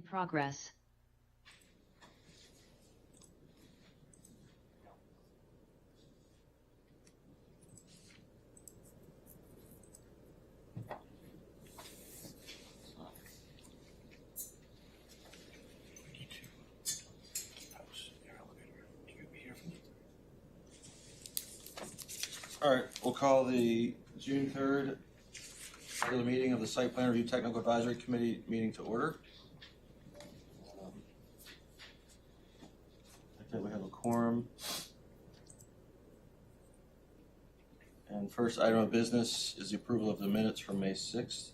In progress. All right, we'll call the June 3rd regular meeting of the Site Plan Review Technical Advisory Committee meeting to order. I think we have a quorum. And first item of business is the approval of the minutes from May 6th. Is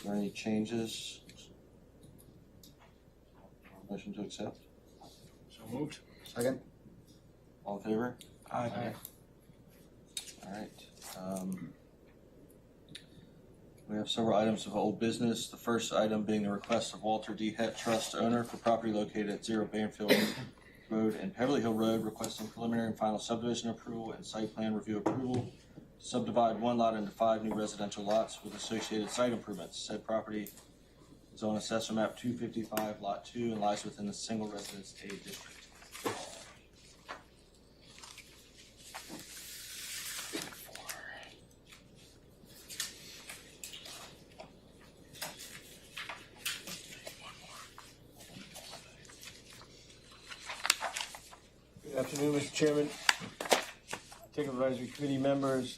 there any changes? Motion to accept? So moved. Second. All in favor? Aye. All right. We have several items of old business. The first item being the request of Walter D. Het Trust owner for property located at 0 Banfield Road and Beverly Hill Road, requesting preliminary and final subdivision approval and site plan review approval to subdivide one lot into 5 new residential lots with associated site improvements. Said property is on Assessor Map 255, Lot 2, and lies within the single residence A district. Good afternoon, Mr. Chairman, Technical Advisory Committee members,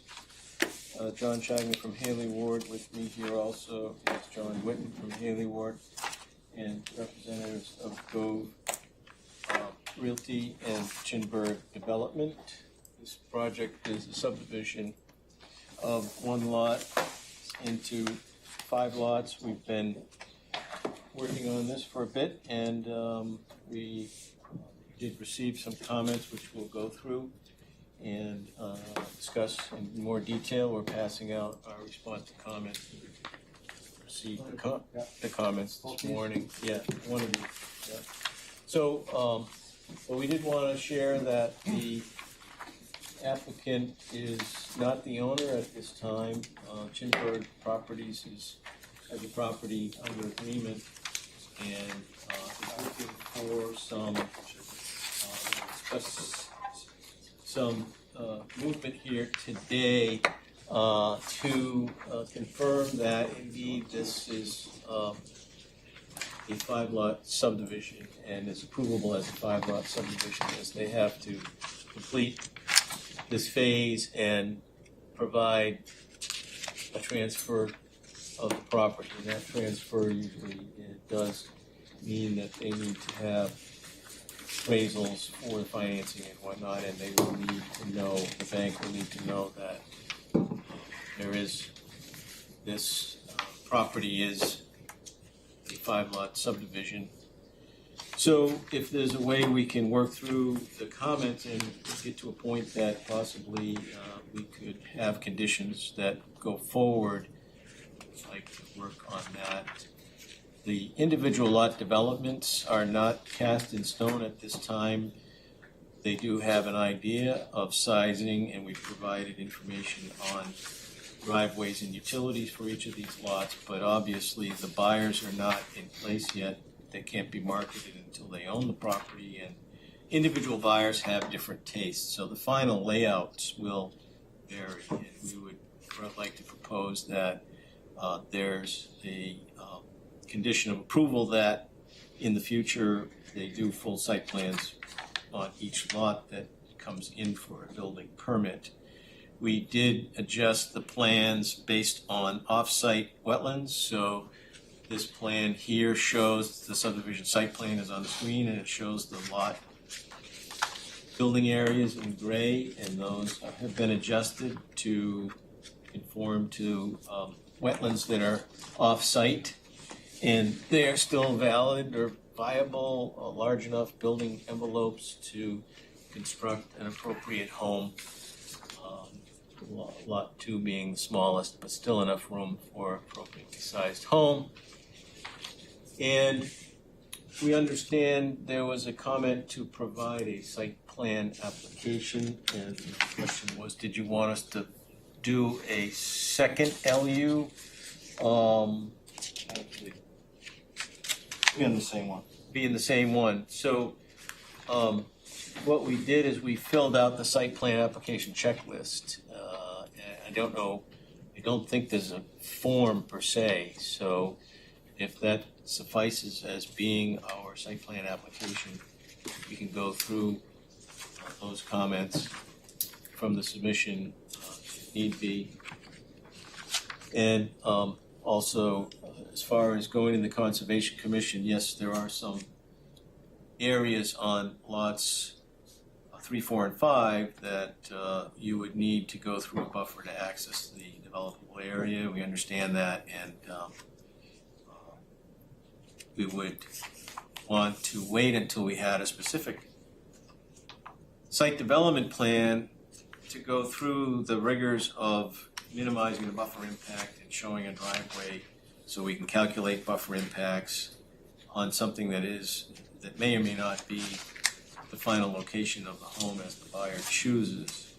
John Chagnon from Haley Ward. With me here also is John Witten from Haley Ward and representatives of Gove Realty and Chinburg Development. This project is a subdivision of one lot into 5 lots. We've been working on this for a bit, and we did receive some comments which we'll go through and discuss in more detail. We're passing out our response to comments. We received the comments this morning. Yeah, one of these. Yeah. So, but we did want to share that the applicant is not the owner at this time. Chinburg Properties has a property under agreement and is looking for some movement here today to confirm that indeed this is a 5-lot subdivision and is approvable as a 5-lot subdivision, as they have to complete this phase and provide a transfer of the property. And that transfer usually does mean that they need to have appraisals for the financing and whatnot, and they will need to know, the bank will need to know that there is, this property is a 5-lot subdivision. So if there's a way we can work through the comments and get to a point that possibly we could have conditions that go forward, I'd like to work on that. The individual lot developments are not cast in stone at this time. They do have an idea of sizing, and we've provided information on driveways and utilities for each of these lots, but obviously the buyers are not in place yet. They can't be marketed until they own the property, and individual buyers have different tastes. So the final layouts will vary, and we would like to propose that there's a condition of approval that in the future they do full site plans on each lot that comes in for a building permit. We did adjust the plans based on off-site wetlands, so this plan here shows the subdivision site plan is on the screen, and it shows the lot building areas in gray, and those have been adjusted to conform to wetlands that are off-site. And they are still valid or viable, large enough building envelopes to construct an appropriate home. Lot 2 being the smallest, but still enough room for appropriately sized home. And we understand there was a comment to provide a site plan application, and the question was, did you want us to do a second LU? Be in the same one. be in the same one. So, what we did is we filled out the site plan application checklist. And I don't think there's a form per se, so if that suffices as being our site plan application, we can go through those comments from the submission if need be. And also, as far as going in the Conservation Commission, yes, there are some areas on lots 3, 4, and 5 that you would need to go through a buffer to access the developable area. We understand that, and we would want to wait until we had a specific site development plan to go through the rigors of minimizing the buffer impact and showing a driveway so we can calculate buffer impacts on something that may or may not be the final location of the home as the buyer chooses,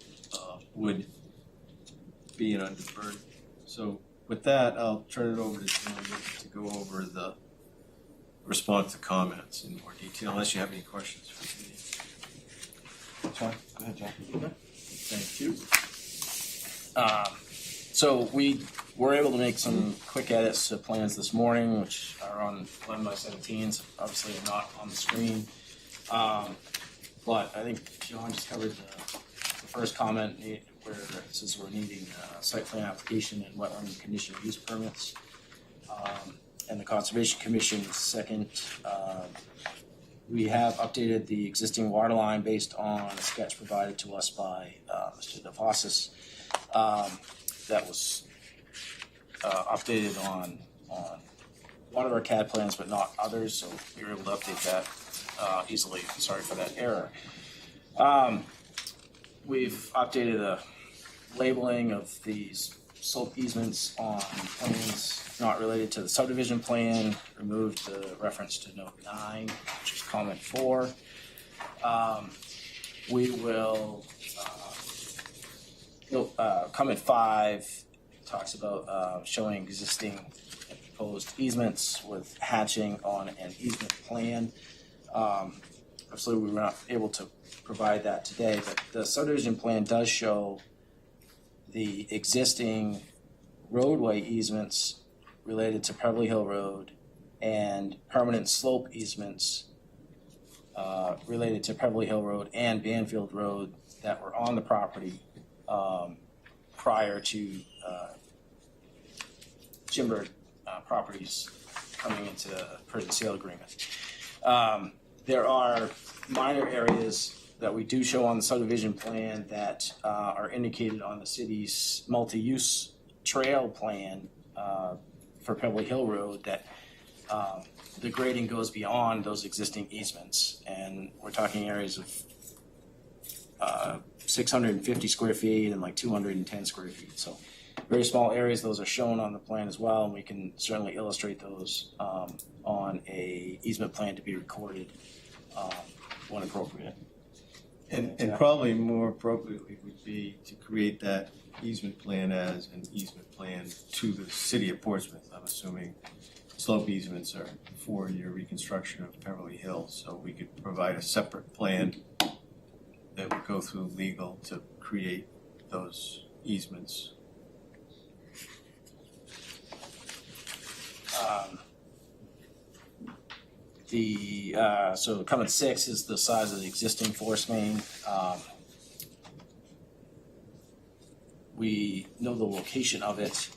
would be an undue burden. So with that, I'll turn it over to Jim to go over the response to comments in more detail, unless you have any questions for me. That's fine. Go ahead, John. Thank you. So we were able to make some quick edits to plans this morning, which are on 11x17s. Obviously, they're not on the screen. But I think John just covered the first comment where it says we're needing a site plan application and wetland conditional use permits. And the Conservation Commission second, we have updated the existing water line based on a sketch provided to us by Mr. DeFossis. That was updated on one of our CAD plans, but not others, so we were able to update that easily. Sorry for that error. We've updated the labeling of these slope easements on plans not related to the subdivision plan, removed the reference to note 9, which is comment 4. We will, comment 5 talks about showing existing and proposed easements with hatching on an easement plan. Absolutely, we were not able to provide that today, but the subdivision plan does show the existing roadway easements related to Peverly Hill Road and permanent slope easements related to Peverly Hill Road and Banfield Road that were on the property prior to Jimber Properties coming into the present sale agreement. There are minor areas that we do show on the subdivision plan that are indicated on the city's multi-use trail plan for Peverly Hill Road that the grading goes beyond those existing easements. And we're talking areas of 650 square feet and like 210 square feet. So very small areas, those are shown on the plan as well, and we can certainly illustrate those on a easement plan to be recorded when appropriate. And probably more appropriately would be to create that easement plan as an easement plan to the city of Portsmouth. I'm assuming slope easements are for your reconstruction of Beverly Hills, so we could provide a separate plan that would go through legal to create those easements. So comment 6 is the size of the existing force main. We know the location of it.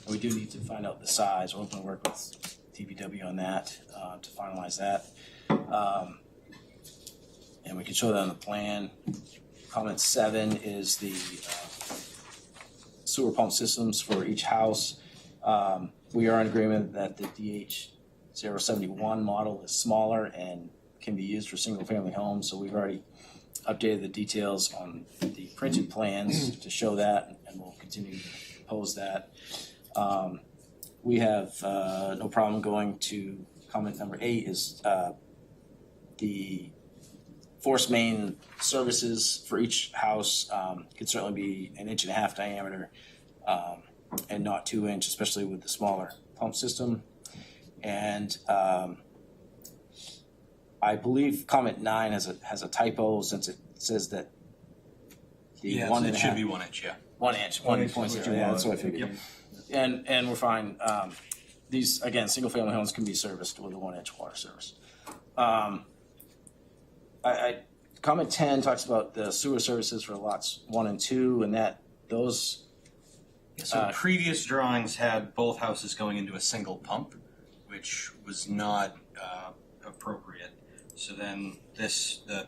We do need to find out the size. We're going to work with DPW on that to finalize that. And we can show that on the plan. Comment 7 is the sewer pump systems for each house. We are in agreement that the DH071 model is smaller and can be used for single-family homes, so we've already updated the details on the printed plans to show that, and we'll continue to pose that. We have no problem going to comment number 8 is the force main services for each house could certainly be 1.5 inch diameter and not 2 inch, especially with the smaller pump system. And I believe comment 9 has a typo since it says that the Yeah, one so and it a should half- be 1 inch, yeah. 1 inch, 1 inch is 1.0. what you Yeah, that's what I want. figured. And we're fine. These, again, single family homes can be serviced with a 1 inch water service. Comment 10 talks about the sewer services for lots 1 and 2, and that those, So previous drawings had both houses going into a single pump, which was not appropriate. So then the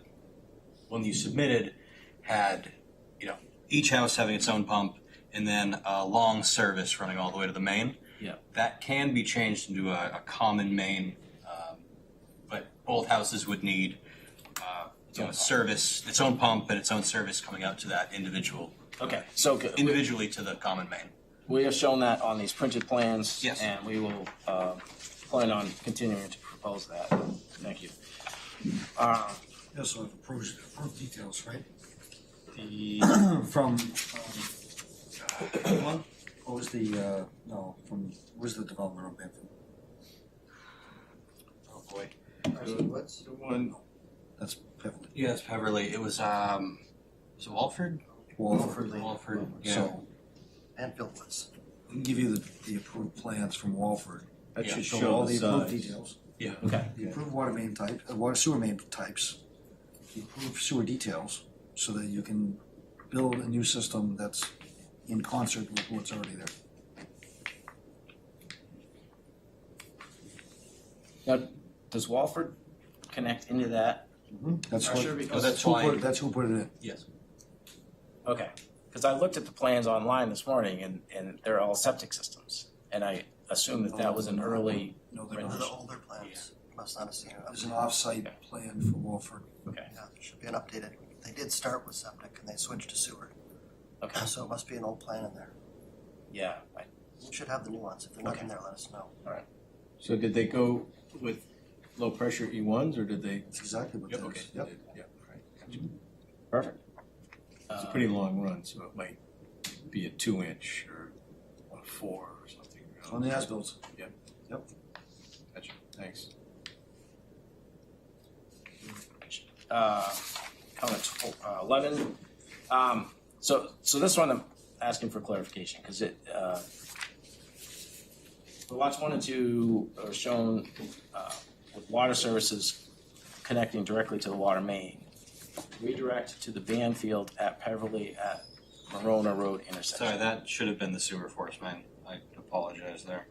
one you submitted had, each house having its own pump and then a long service running all the way to the main. Yeah. That can be changed into a common main, but both houses would need a service, its own pump and its own service coming out to that okay, so individually to the common main. we have shown that on these printed plans. Yes. And we will plan on continuing to propose that. Thank you. You also have approved details, right? The From, what was the, where's the development on Banfield? Oh boy. The one, That's Beverly. Yes, Beverly. It was it Walford? Walford. Yeah. So, Banfield Woods. we can give you the approved plans from Walford. that Yeah, should Show show all the the approved size. details, okay. the approved water main type, water sewer main types, the approved sewer details, so that you can build a new system that's in concert with what's already there. Now, does Walford connect into that? That's Pressure what, because- that's who why- put it- that's who put it in. Yes. Okay, because I looked at the plans online this morning and they're all septic systems. And I assume that that was an early, No, they're Right. Those not. are older plans. Must not have seen it. There's an off-site plan for Walford. okay, Yeah, there should be an updated. They did start with septic and they switched to sewer. okay, So it must be an old plan in there. yeah. We should have the new ones. If they're not in there, let us know. So did they go with low pressure E1s or did they? That's exactly what Yep, that okay, is. they Yep. did, yeah, right. Gotcha. Perfect. It's a pretty long run, so it might be a 2 inch or a 4 or something. On the as-bills. Gotcha, thanks. Comment 11. So this one I'm asking for clarification because the lots 1 and 2 are shown with water services connecting directly to the water main. Redirect to the Banfield at Peverly at Marona Road intersection. Sorry, that should have been the sewer force main. I apologize there.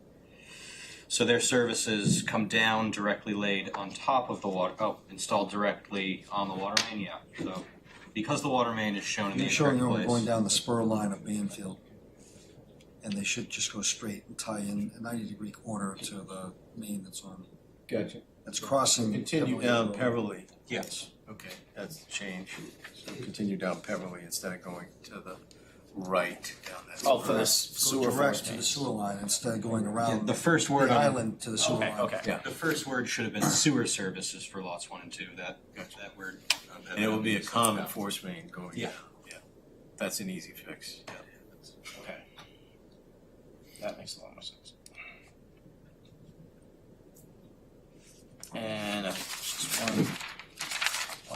So their services come down directly laid on top of the water, installed directly on the water main, yeah. So because the water main is shown in the They're showing incorrect them place. going down the spur line of Banfield. And they should just go straight and tie in a 90-degree corner to the main that's on, Gotcha. that's crossing. Continue Beverly down Road. Peverly. Yes. Okay, that's the change. So continue down Peverly instead of going to the right down that. Oh, for this Go sewer direct force to main. the sewer line instead of going Yeah, around the first the word on, island to the sewer Okay, line. okay. Yeah. the first word should have been sewer services for lots 1 and 2. That word. And it will be a common force main going Yeah. down, yeah. That's an easy fix, yeah. Okay. That makes a lot more sense. And just one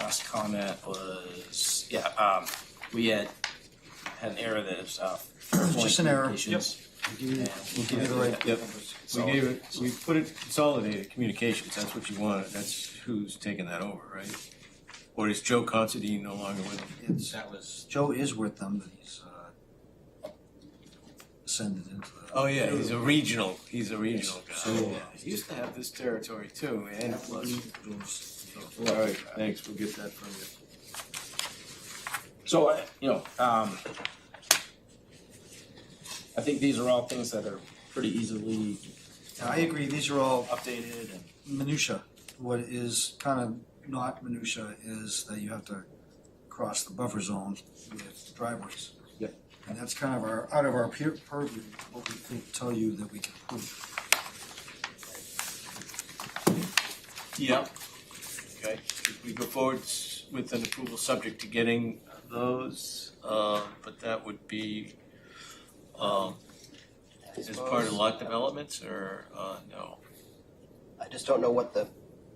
last comment was, we had an error that is, Just an error. communications. We'll give you the right Yep. numbers. We gave it, we put it consolidated communications, that's what you wanted, that's who's taking that over, right? Or is Joe Considine no longer with them? It's, That was, Joe is with them, but he's ascended into the. Oh, yeah, he's a regional guy. Yeah, he used to have this territory too, and plus. All right, thanks, we'll get that from you. So, I think these are all things that are pretty easily I agree, these are all updated and. minutia. What is kind of not minutia is that you have to cross the buffer zone with driveways. Yep. And that's kind of out of our purview, what we think, tell you that we can prove. Yep. Okay, we go forward with an approval subject to getting those, but that would be, as part of lot developments or, no? I just don't know what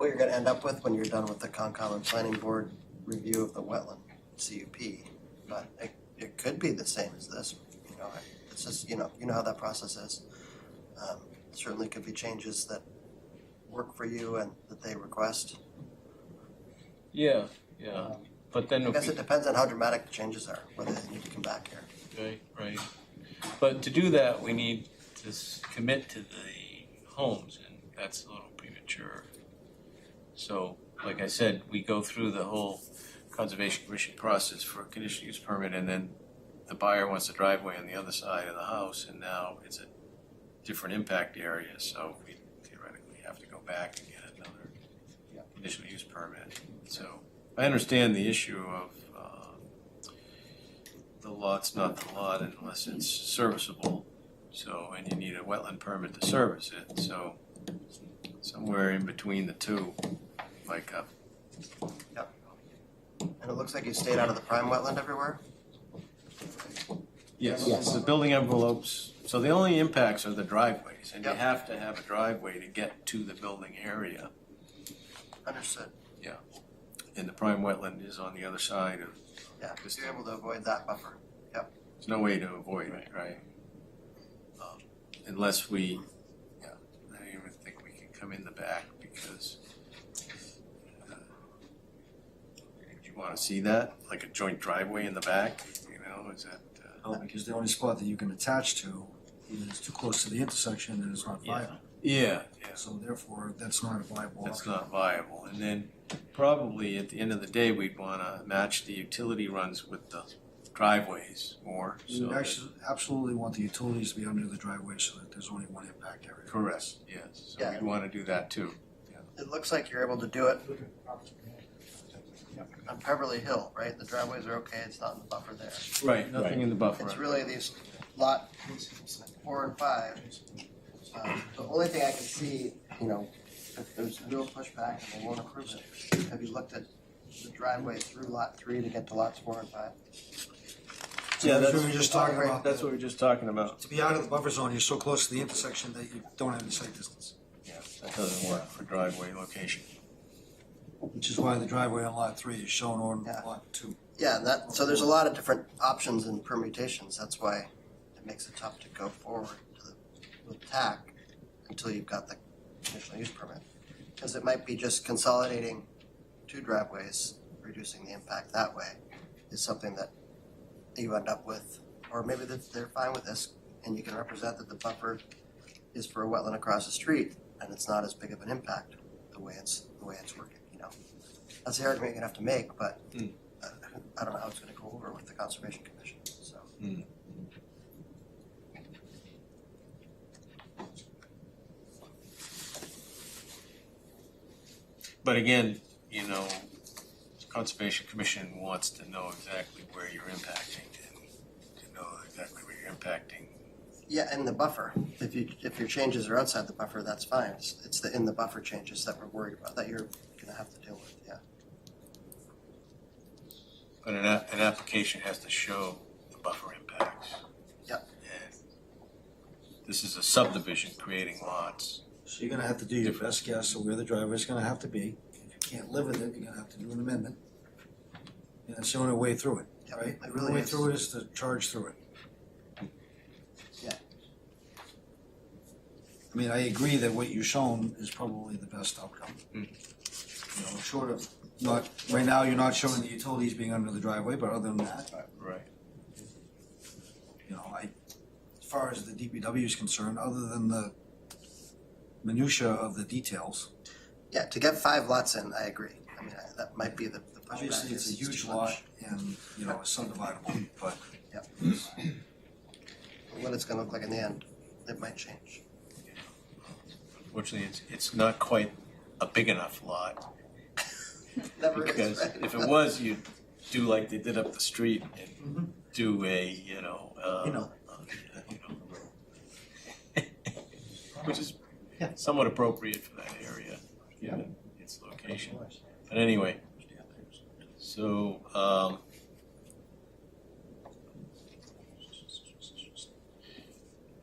you're gonna end up with when you're done with the Concom and Planning Board review of the wetland CUP. But it could be the same as this, you know, it's just, you know how that process is. Certainly could be changes that work for you and that they request. Yeah, but then I if guess we it depends on how dramatic the changes are, whether they need to come back here. Right. But to do that, we need to commit to the homes, and that's a little premature. So, like I said, we go through the whole Conservation Commission process for a conditional use permit, and then the buyer wants a driveway on the other side of the house, and now it's a different impact area, so we theoretically have to go back and get another conditional use permit. So, I understand the issue of the lot's not the lot unless it's serviceable. So, and you need a wetland permit to service it. So, somewhere in between the two, like And it looks like you stayed out of the prime wetland everywhere? yes, the building envelopes. So the only impacts are the driveways, and you Yep. have to have a driveway to get to the building area. Understood. And the prime wetland is on the other side of. Yeah, because you're able to avoid that buffer. There's no way to avoid it, right? Unless we, I don't even think we can come in the back because. Do you want to see that, like a joint driveway in the back? You know, is that? Because the only spot that you can attach to is too close to the intersection and it's not viable. Yeah. So therefore, that's not a viable That's option. not viable. And then probably at the end of the day, we'd want to match the utility runs with the driveways more. You So would actually absolutely want the utilities to be under the driveway so that there's only one impact area. correct, yes. So Yeah. we'd want to do that too. It looks like you're able to do it on Beverly Hill, right? The driveways are okay, it's not in the buffer there. Right, nothing in the buffer. It's really these lot 4 and 5. The only thing I can see, you know, if there's real pushback and they won't approve it, have you looked at the driveway through lot 3 to get to lots 4 and 5? Yeah, That's what we were just talking about. That's what we were just talking about. To be out of the buffer zone, you're so close to the intersection that you don't have any sight distance. Yeah, that doesn't work for driveway location. Which is why the driveway on lot 3 is shown on Yeah. lot 2. Yeah, so there's a lot of different options and permutations. That's why it makes it tough to go forward with TAC until you've got the conditional use permit. Because it might be just consolidating 2 driveways, reducing the impact that way is something that you end up with. Or maybe they're fine with this and you can represent that the buffer is for a wetland across the street and it's not as big of an impact the way it's working, you know. That's the argument you're gonna have to make, but I don't know how it's gonna go over with the Conservation Commission, so. But again, you know, the Conservation Commission wants to know exactly where you're impacting and to know exactly where you're impacting. Yeah, in the buffer, if your changes are outside the buffer, that's fine. It's the in the buffer changes that we're worried about, that you're gonna have to deal with, yeah. But an application has to show the buffer impacts. Yep. And this is a subdivision creating lots. So you're gonna have to do your best guess of where the driveway's gonna have to be. If you can't live with it, you're gonna have to do an amendment. And that's the only way through it, Yep, right? it The really only way is. through it is to charge through it. Yeah. I mean, I agree that what you've shown is probably the best outcome. Mm. You know, short of, not, right now, you're not showing the utilities being under the driveway, but other than that, Right. you know, as far as the DPW is concerned, other than the minutia of the details, Yeah, to get 5 lots in, I agree. I mean, that might be the pushback. obviously it's a is huge too lot much. and, you know, it's subdividable, but Yep. What it's gonna look like in the end, it might change. Fortunately, it's not quite a big enough lot. Never Because is, right? if it was, you'd do like they did up the street and do a, You know. which is somewhat appropriate for that area, given its location. But anyway, so,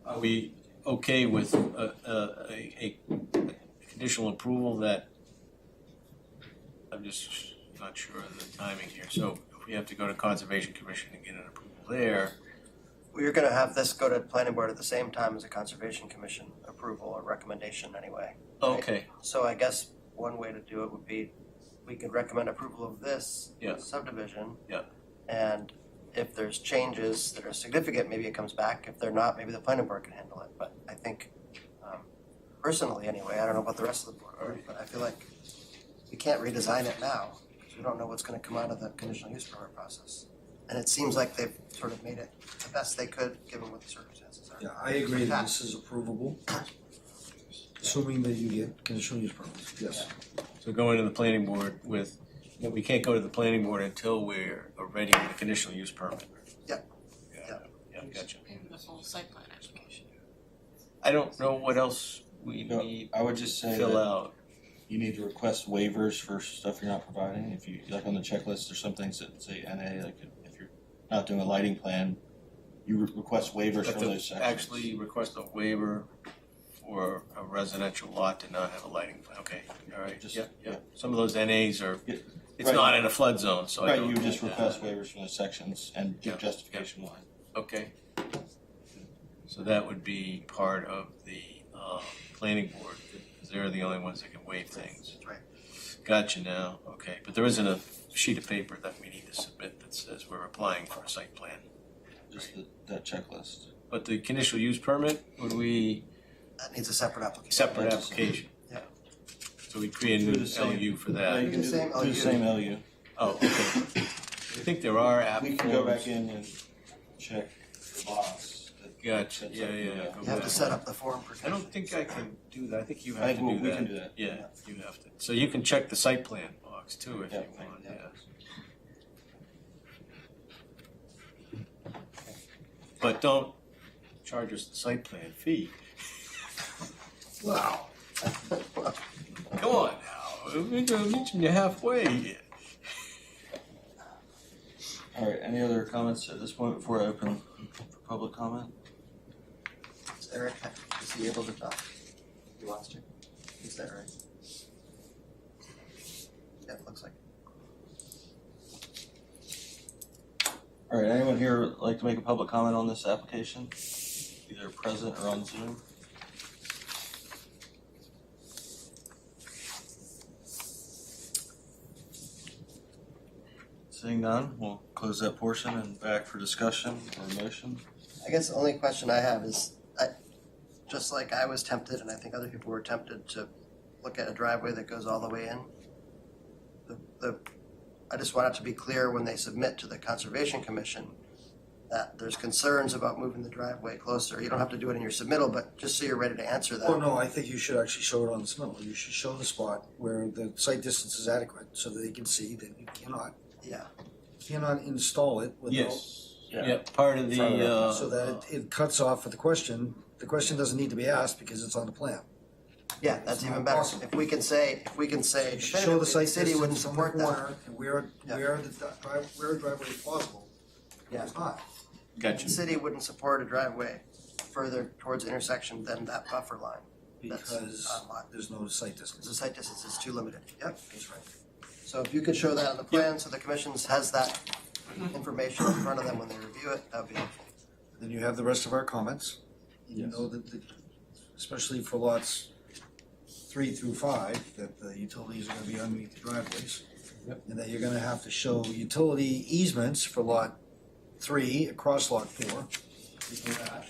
are we okay with a conditional approval that, I'm just not sure of the timing here, so if we have to go to Conservation Commission and get an approval there, Well, you're gonna have this go to planning board at the same time as a conservation commission approval or recommendation anyway. okay, So I guess one way to do it would be, we could recommend approval of this Yeah. subdivision. Yeah. And if there's changes that are significant, maybe it comes back. If they're not, maybe the planning board can handle it. But I think, personally anyway, I don't know about the rest of the board, but I feel like we can't redesign it now, because we don't know what's gonna come out of the conditional use permit process. And it seems like they've sort of made it the best they could, given what the circumstances are. Yeah, I agree that this is approvable, assuming that you get conditional use permits, yes. so going to the planning board with, we can't go to the planning board until we're ready with the conditional use permit. Yeah. Yeah, gotcha. And the full site plan application. I don't know what else we No, need I would just to say fill that out. you need to request waivers for stuff you're not providing. If you, like on the checklist, there's some things that say NA, like if you're not doing a lighting plan, you request waivers But for to those sections. actually request a waiver for a residential lot to not have a lighting plan, okay, all right, Just- yeah. Some of those NAs are, Yeah, it's right. not in a flood zone, so I Right, don't. you would just think request waivers for those sections and give Yeah. justification why. Okay. So that would be part of the planning board, because they're the only ones that can waive things. That's right. Gotcha now, okay, but there isn't a sheet of paper that we need to submit that says we're applying for a site plan. Just that checklist. But the conditional use permit, would we, That needs a separate application. separate application? Yeah. So we create a Do new the same. LU for Yeah, that? you can Do do the same do the LU. same LU. Oh, okay. I think there are app We can go forms. back in and check the box. Gotcha, That's yeah, up to yeah. you. go You have to back. set up the form for. I don't think I can do that, I think you I have think to do that. we can do that. Yeah, you have to. So you can check the site plan box too if you Yeah, want, yeah. yeah. But don't charge us the site plan fee. Wow. Come on now, we're meeting you halfway here. All right, any other comments at this point before I open for public comment? Is Eric, is he able to talk? He wants to. Is that right? Yeah, it looks like. All right, anyone here like to make a public comment on this application? Either present or on Zoom? Seeing none, we'll close that portion and back for discussion or motion. I guess the only question I have is, just like I was tempted, and I think other people were tempted to look at a driveway that goes all the way in. I just want it to be clear when they submit to the Conservation Commission that there's concerns about moving the driveway closer. You don't have to do it in your submittal, but just so you're ready to answer that. Oh, no, I think you should actually show it on the submittal. You should show the spot where the site distance is adequate so that they can see that you cannot install it without. Yes, yeah, part of the, So that it cuts off at the question. The question doesn't need to be asked because it's on the plan. Yeah, that's It's even not better. possible. If we can say You should show definitively, the site the city wouldn't distance from the support that. corner and where a driveway is plausible. Yeah. It's not. gotcha. The city wouldn't support a driveway further towards the intersection than that buffer line. That's Because not a lot. there's no site The distance. site distance is too limited. Yep, that's right. So if you could show that on the plan, so the commission has that information in front of them when they review it, that would be helpful. Then you have the rest of our comments. You know that, especially for lots 3 through 5, that the utilities are gonna be underneath the driveways. Yep. And that you're gonna have to show utility easements for lot 3 across lot 4. Before that.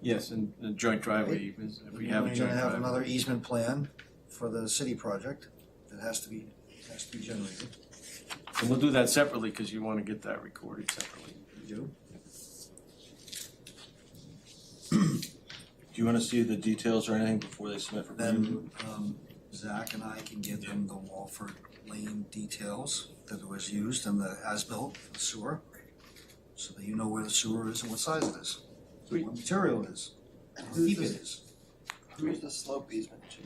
Yes, and the joint driveway, even if we have a You're joint gonna have driveway. another easement plan for the city project that has to be generated. And we'll do that separately, because you want to get that recorded separately. You Do you want to see the details or anything before they submit for review? Then Zach and I can give them the Walford Lane details that was used in the as-built for the sewer, so that you know where the sewer is and what size it is, Sweet. what material it is, And how who's deep it this, is. who's the slope easement to?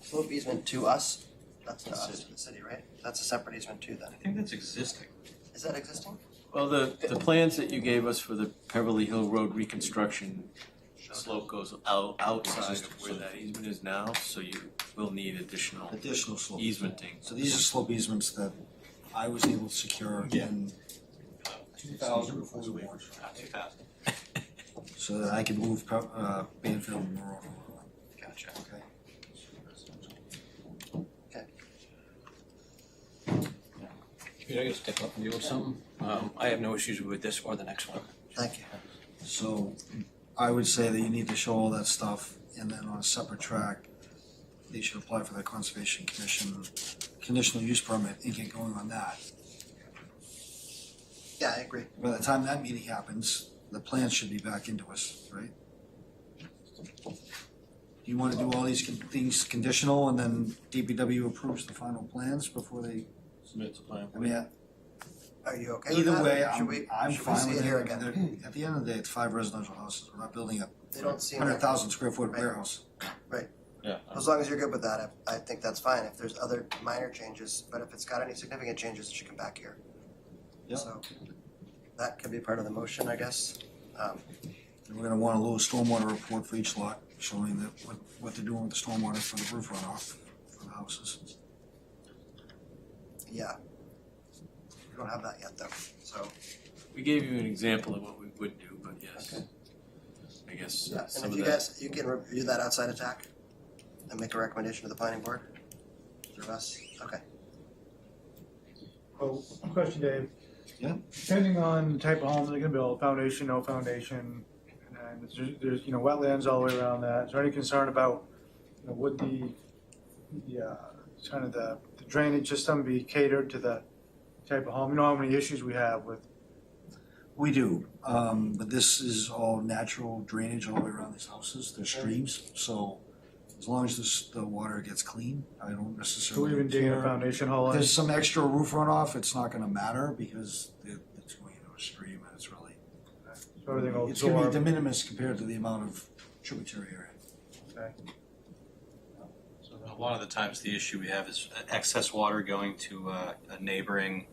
Slope easement to us? That's to us, to the city, right? That's a separate easement too then. I think that's existing. Is that existing? Well, the plans that you gave us for the Beverly Hill Road reconstruction The slope goes outside of where that easement is now, so you will need additional Additional slope. easementing. So these are slope easements that I was able to secure in 2041, 2000. so that I could move Banfield and Monroe. Gotcha. Okay. Could I just step up and deal with something? I have no issues with this or the next one. Thank you. So I would say that you need to show all that stuff, and then on a separate track, they should apply for the Conservation Commission conditional use permit and get going on that. Yeah, I agree. By the time that meeting happens, the plans should be back into us, right? Do you wanna do all these things conditional and then DPW approves the final plans before they, Submit the plan. I mean, Are you okay with either that? way, Should I'm should we fine see with it it. here I mean, again? At the end of the day, it's 5 residential houses, we're not building a They don't seem 100,000 square foot Right. warehouse. Yeah. As long as you're good with that, I think that's fine. If there's other minor changes, but if it's got any significant changes, it should come back here. Yep. So that could be part of the motion, I guess. And we're gonna want a little stormwater report for each lot, showing that what they're doing with the stormwater for the roof runoff for the houses. Yeah. We don't have that yet though, so. We gave you an example of what we would do, but yes. Okay. I guess Yeah, some and of if you that. guys, you can review that outside of TAC and make a recommendation to the planning board through us. Okay. Oh, question, Dave. Yeah. Depending on the type of home they're gonna build, foundation, no foundation, and there's, you know, wetlands all the way around that. Is there any concern about, you know, would the kind of the drainage system be catered to the type of home? You know how many issues we have with, We do, but this is all natural drainage all the way around these houses, they're streams, so as long as the water gets clean, I don't do we necessarily even dig a care. foundation hole If in? there's some extra roof runoff, it's not gonna matter because it's going into a stream and it's really, So everything will it's gonna be de absorb? minimis compared to the amount of tributary area. Okay. A lot of the times, the issue we have is excess water going to a neighboring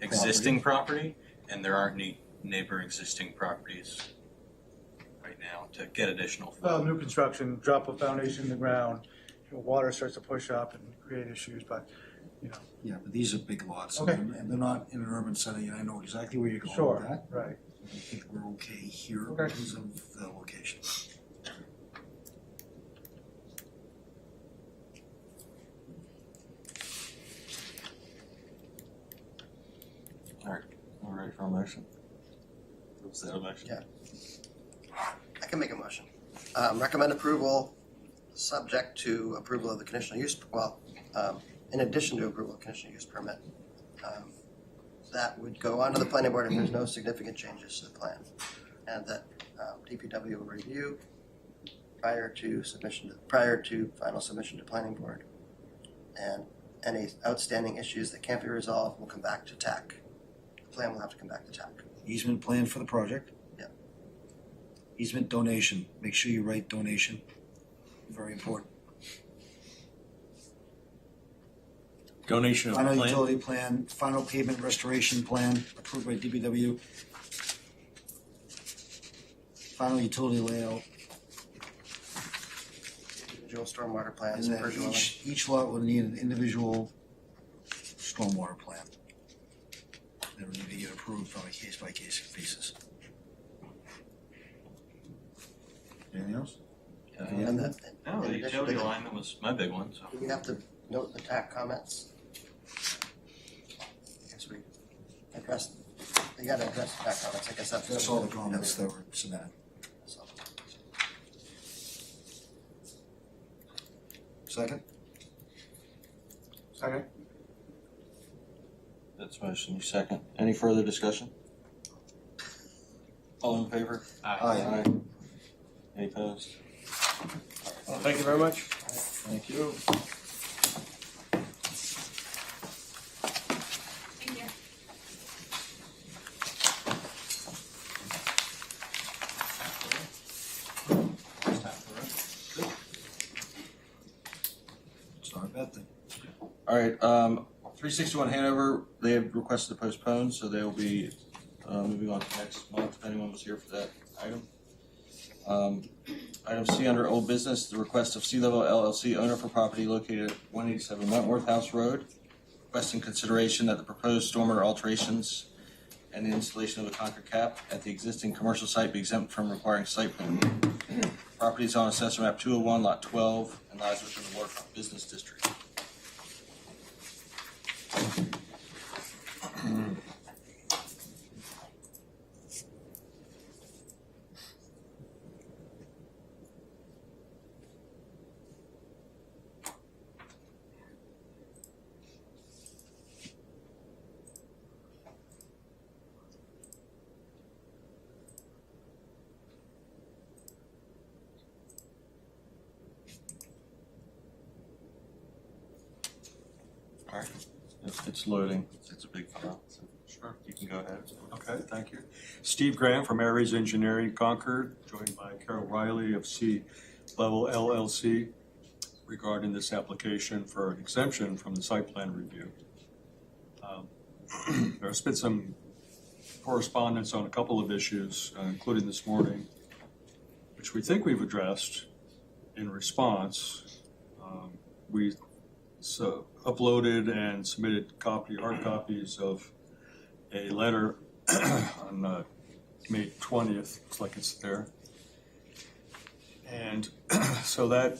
existing property, and there aren't any neighbor existing properties right now to get additional Well, flow. new construction, drop a foundation in the ground, you know, water starts to push up and create issues, but, you know, Yeah, but these are big lots, Okay. and they're not in an urban setting, and I know exactly where you're going with sure, that. right. I think we're okay here Okay. because of the location. We're ready for a motion? Was that a motion? Yeah. I can make a motion. Recommend approval, subject to approval of the conditional use, in addition to approval of conditional use permit. That would go on to the planning board if there's no significant changes to the plan. And that DPW will review prior to final submission to planning board. And any outstanding issues that can't be resolved will come back to TAC. The plan will have to come back to TAC. Easement plan for the project. Yeah. Easement donation, make sure you write donation, very important. Donation of Final plan. utility plan, final pavement restoration plan approved by DPW. Final utility layout, Individual stormwater plans and per then dwelling. each lot will need an individual stormwater plan. They will need to get approved on a case by case basis. Anything else? And that, No, in the addition utility to- alignment was my big one, so. Do we have to note the TAC comments? I guess we addressed, you gotta address the TAC comments, I guess that's. That's all the comments that were submitted. So, Second? Second? That's motion, you second. Any further discussion? All in favor? Aye. Any opposed? Well, thank you very much. Thank you. Thank you. It's not a bad thing. All right, 361 Hanover, they have requested to postpone, so they'll be moving on to next month, if anyone was here for that item. Item C under old business, the request of Sea Level LLC, owner for property located at 187 Wentworth House Road, requesting consideration that the proposed stormwater alterations and the installation of a concrete cap at the existing commercial site be exempt from requiring site plan. Property is on Assessor Map 201, Lot 12, and lies within the Waterfront Business District. All right, it's loading. It's a big file. So sure, you can go ahead. Okay, thank you. Steve Graham from Aries Engineering Concord, joined by Carol Riley of C Level LLC regarding this application for an exemption from the site plan review. There's been some correspondence on a couple of issues, including this morning, which we think we've addressed in response. We uploaded and submitted hard copies of a letter on May 20th, looks like it's there. And so that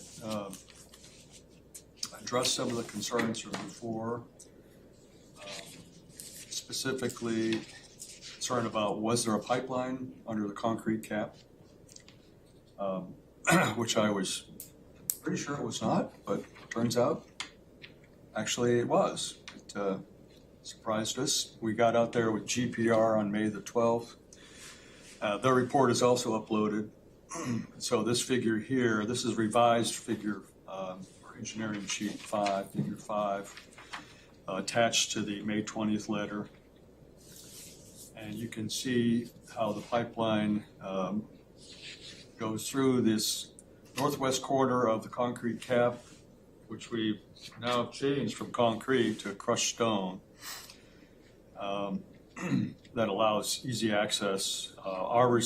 addressed some of the concerns from before, specifically concerned about was there a pipeline under the concrete cap, which I was pretty sure it was not, but turns out actually it was. It surprised us. We got out there with GPR on May the 12th. Their report is also uploaded. So this figure here, this is revised figure for engineering sheet 5, figure 5, attached to the May 20th letter. And you can see how the pipeline goes through this northwest corner of the concrete cap, which we've now changed from concrete to crushed stone. That allows easy access. Our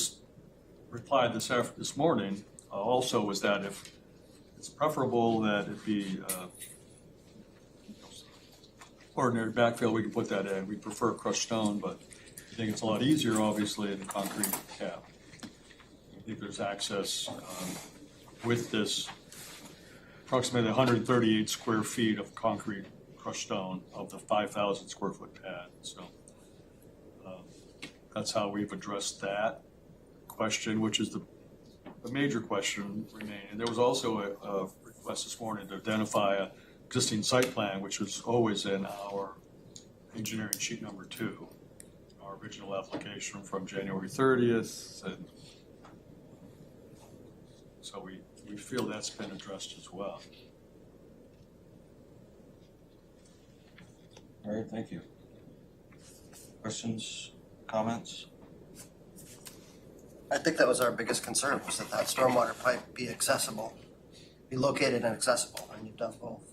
reply this morning also was that if it's preferable that it be ordinary backfill, we can put that in. We prefer crushed stone, but I think it's a lot easier, obviously, in the concrete cap. I think there's access with this approximately 138 square feet of concrete crushed stone of the 5,000 square foot pad. So that's how we've addressed that question, which is the major question remaining. There was also a request this morning to identify an existing site plan, which was always in our engineering sheet number 2, our original application from January 30th. And so we feel that's been addressed as well. All right, thank you. Questions, comments? I think that was our biggest concern, was that stormwater pipe be accessible, be located and accessible, and you've done both.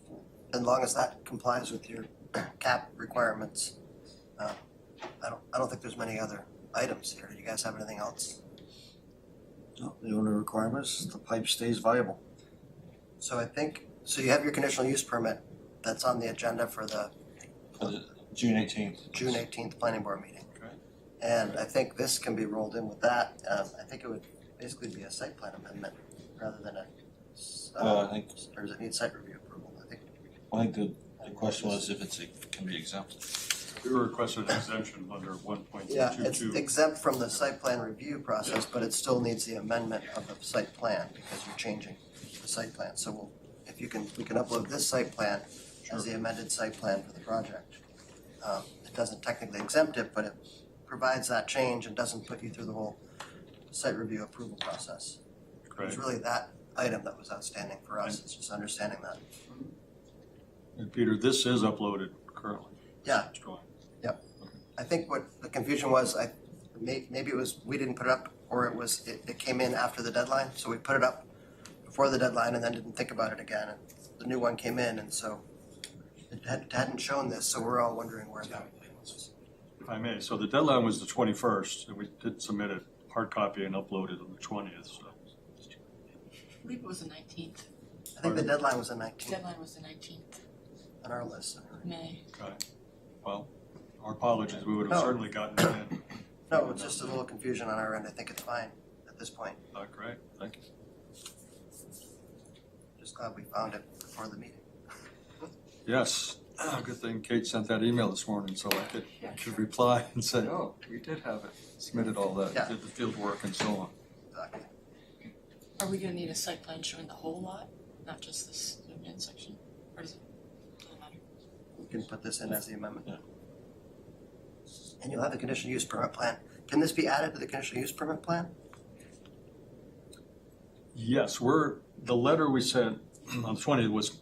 As long as that complies with your cap requirements, I don't think there's many other items here. Do you guys have anything else? No, the only requirement is the pipe stays viable. So so you have your conditional use permit that's on the agenda for the June 18th. June 18th planning board meeting. Okay. And I think this can be rolled in with that. I think it would basically be a site plan amendment rather than I think or does it need site review approval? I think the question was if it can be exempted. We were requesting an exemption under 1.22. Yeah, it's exempt from the site plan review process, but it still needs the amendment of the site plan because you're changing the site plan. So we can upload this site plan as the amended site plan for the project. It doesn't technically exempt it, but it provides that change and doesn't put you through the whole site review approval process. It Correct. was really that item that was outstanding for us, it's just understanding that. And Peter, this is uploaded currently. Yeah. It's going. I think what the confusion was, maybe it was we didn't put it up, or it came in after the deadline. So we put it up before the deadline and then didn't think about it again. And the new one came in, and so it hadn't shown this. So we're all wondering where that was. If I may, so the deadline was the 21st, and we did submit a hard copy and upload it on the 20th. So believe it was the 19th. I think the deadline was the 19th Deadline was the 19th on our list. of May. Okay. Well, our apologies, we would have No. certainly gotten it in. No, it's just a little confusion on our end. I think it's fine at this point. Great, thank you. Just glad we found it before the meeting. Yes, good thing Kate sent that email this morning, so I could reply and say, oh, we did have it, submitted all that, Yeah. did the field work and so on. Exactly. Are we gonna need a site plan showing the whole lot, not just this zoomed in section? Or does it, doesn't matter? We can put this in as the amendment. Yeah. And you'll have the conditional use permit plan. Can this be added to the conditional use permit plan? Yes, the letter we sent on the 20th was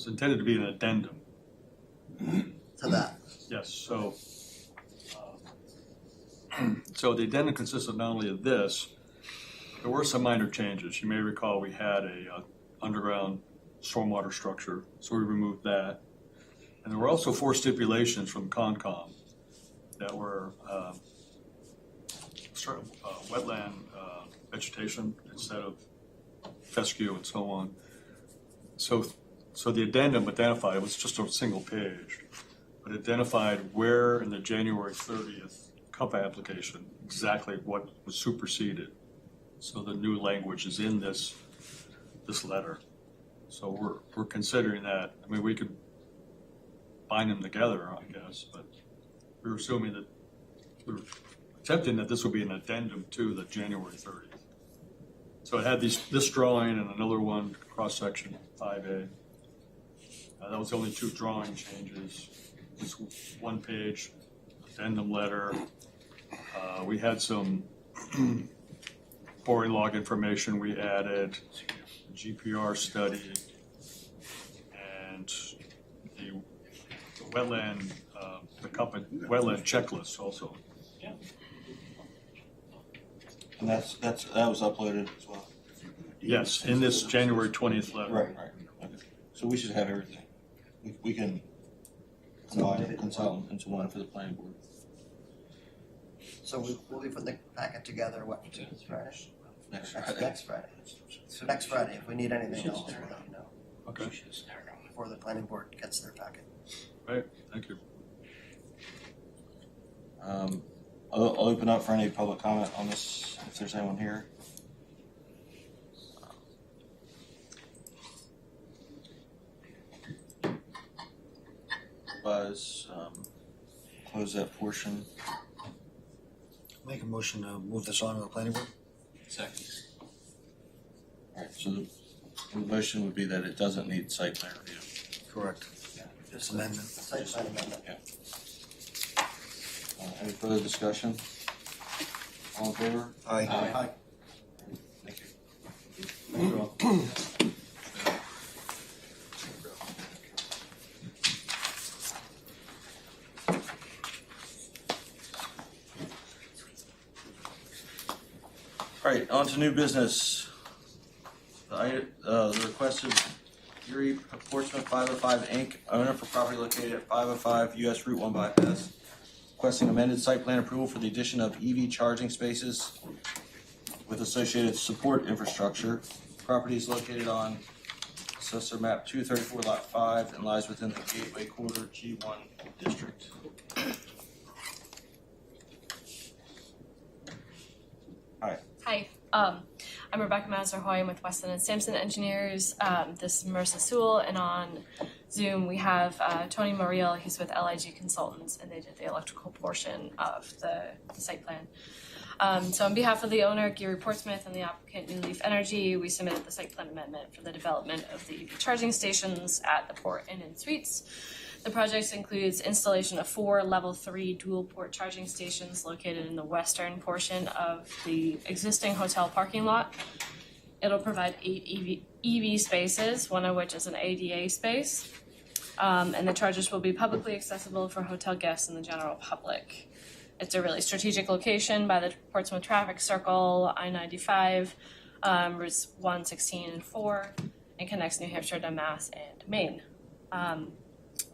intended to be an addendum. To that? Yes, so the addendum consists of not only of this, there were some minor changes. You may recall we had a underground stormwater structure, so we removed that. And there were also 4 stipulations from Concom that were wetland vegetation instead of fescue and so on. So the addendum identified, it was just a single page, but identified where in the January 30th CUPA application exactly what was superseded. So the new language is in this letter. So we're considering that. I mean, we could bind them together, I guess, but we're assuming that we're attempting that this will be an addendum to the January 30th. So it had this drawing and another one, cross-section 5A. That was the only 2 drawing changes. This 1-page addendum letter. We had some quarry log information we added, GPR study, and the wetland, wetland checklist also. And that was uploaded as well. Yes, in this January 20th letter. Right. Okay. So we should have everything. We can consult into one for the planning board. So we'll be putting the packet together, what, Friday? Next Friday. Next Friday. So next Friday, if we need anything else, we'll let you know Okay, before the planning board gets their packet. right, thank you. I'll open up for any public comment on this, if there's anyone here. Otherwise, close that portion. Make a motion to move this on to the planning board? Second. All right, so the motion would be that it doesn't need site plan review. Correct. Just Amendment. Site plan amendment. Any further discussion? All in favor? Aye. Thank you. Thank you all. All right, on to new business. The request of Erie Portsmouth 505 Inc., owner for property located at 505 US Route 1 bypass, requesting amended site plan approval for the addition of EV charging spaces with associated support infrastructure. Property is located on Assessor Map 234 Lot 5 and lies within the Gateway Quarter G1 district. Hi, I'm Rebecca Mazur-Hoy. I'm with Weston and Sampson Engineers. This is Marissa Sewell, and on Zoom we have Tony Moriel. He's with LIG Consultants, and they did the electrical portion of the site plan. So on behalf of the owner, Geary Portsmouth, and the applicant, New Leaf Energy, we submitted the site plan amendment for the development of the EV charging stations at the Port Inn and Suites. The project includes installation of 4 level 3 dual port charging stations located in the western portion of the existing hotel parking lot. It'll provide 8 EV spaces, one of which is an ADA space. And the chargers will be publicly accessible for hotel guests and the general public. It's a really strategic location by the Portsmouth Traffic Circle, I-95, routes 1, 16, and 4, and connects New Hampshire to Mass and Maine.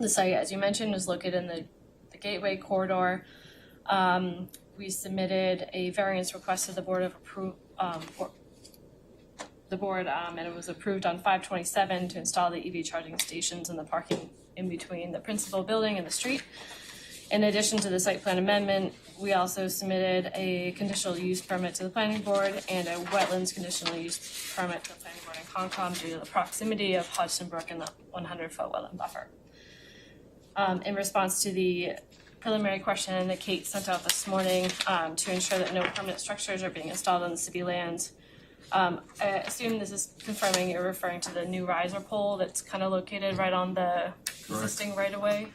The site, as you mentioned, is located in the Gateway Corridor. We submitted a variance request to the Board of the board, and it was approved on 5/27 to install the EV charging stations in the parking in between the principal building and the street. In addition to the site plan amendment, we also submitted a conditional use permit to the planning board and a wetlands conditional use permit to the planning board and Concom due to the proximity of Hodgson Brook and the 100-foot wetland buffer. In response to the preliminary question that Kate sent out this morning, to ensure that no permanent structures are being installed on the city lands, I assume this is confirming you're referring to the new riser pole that's kind of located right on the existing right-of-way.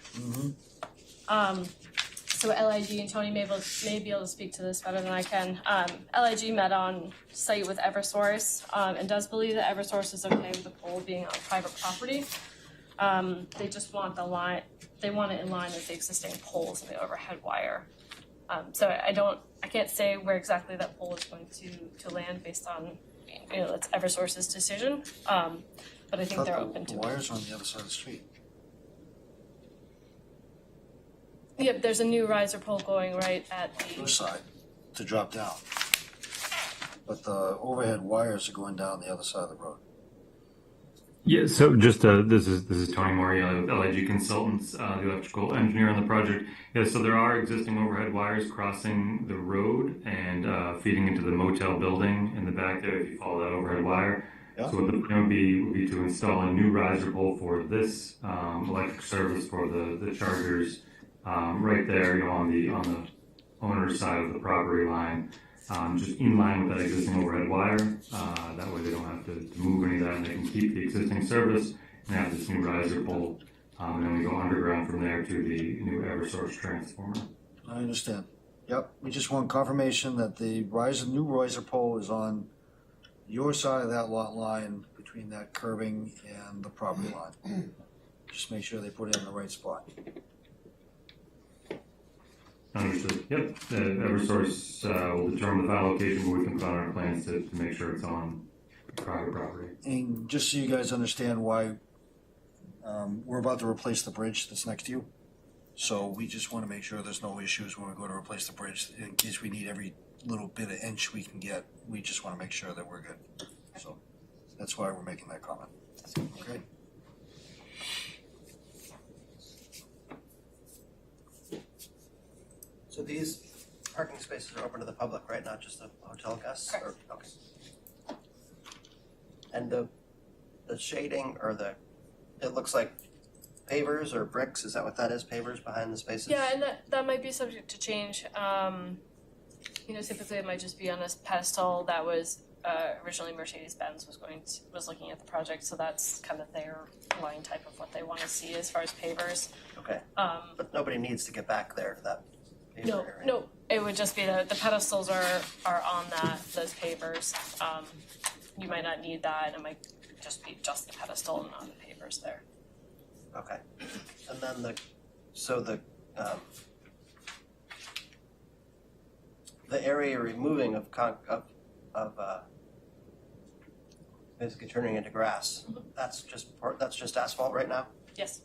So LIG and Tony may be able to speak to this better than I can. LIG met on site with Eversource and does believe that Eversource is okay with the pole being on private property. They just want the line, they want it in line with the existing poles and the overhead wire. So I can't say where exactly that pole is going to land based on, it's Eversource's decision. But I think they're open to The it. wires are on the other side of the street. Yep, there's a new riser pole going right at Your the, side to drop down. But the overhead wires are going down the other side of the road. Yeah, so just this is Tony Moriello with LIG Consultants, the electrical engineer on the project. Yeah, so there are existing overhead wires crossing the road and feeding into the motel building in the back there. If you follow that overhead wire, Yeah. so what the plan would be to install a new riser pole for this electric service for the chargers right there, on the owner's side of the property line. Just in line with that existing overhead wire. That way they don't have to move any of that and they can keep the existing service and have this new riser pole. And then we go underground from there to the new Eversource transformer. I understand. Yep, we just want confirmation that the new riser pole is on your side of that lot line between that curbing and the property line. Just make sure they put it in the right spot. Understood. Yep. Eversource will determine the final location, but we can put on our plans to make sure it's on private property. And just so you guys understand why we're about to replace the bridge that's next to you. So we just want to make sure there's no issues when we go to replace the bridge. In case we need every little bit of inch we can get, we just want to make sure that we're good. So that's why we're making that comment. Okay. So these parking spaces are open to the public, right? Not just the hotel guests? Correct. Okay. And the shading or it looks like pavers or bricks, is that what that is, pavers behind the spaces? yeah, and that might be subject to change. Typically it might just be on a pedestal that was originally Mercedes-Benz was looking at the project, so that's kind of their line type of what they want to see as far as pavers. Okay, but nobody needs to get back there to that paver area? No, it would just be the pedestals are on those pavers. You might not need that, it might just be just the pedestal and not the pavers there. Okay, and then the area removing of basically turning into grass, that's just asphalt right now? Yes,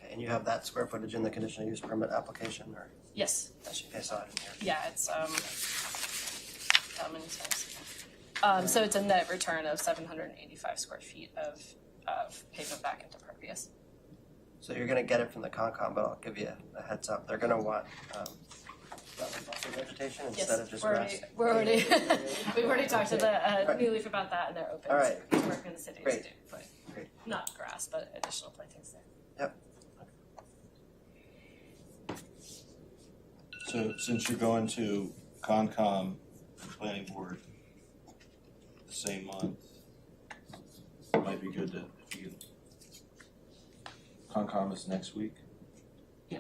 Okay, and you have that square footage in the conditional use permit application, or, yes, that should be. I saw it in here. Yeah, it's how many times? So it's a net return of 785 square feet of pavement back into pervious. So you're gonna get it from the Concom, but I'll give you a heads up, they're gonna want, buffer vegetation instead of just grass. We've already talked to the New Leaf about that, and they're open All right. to work in the city Great. to put Great. not grass, but additional plantings there. So since you're going to Concom and Planning Board the same month, it might be good to, if you can, Concom is next week. Do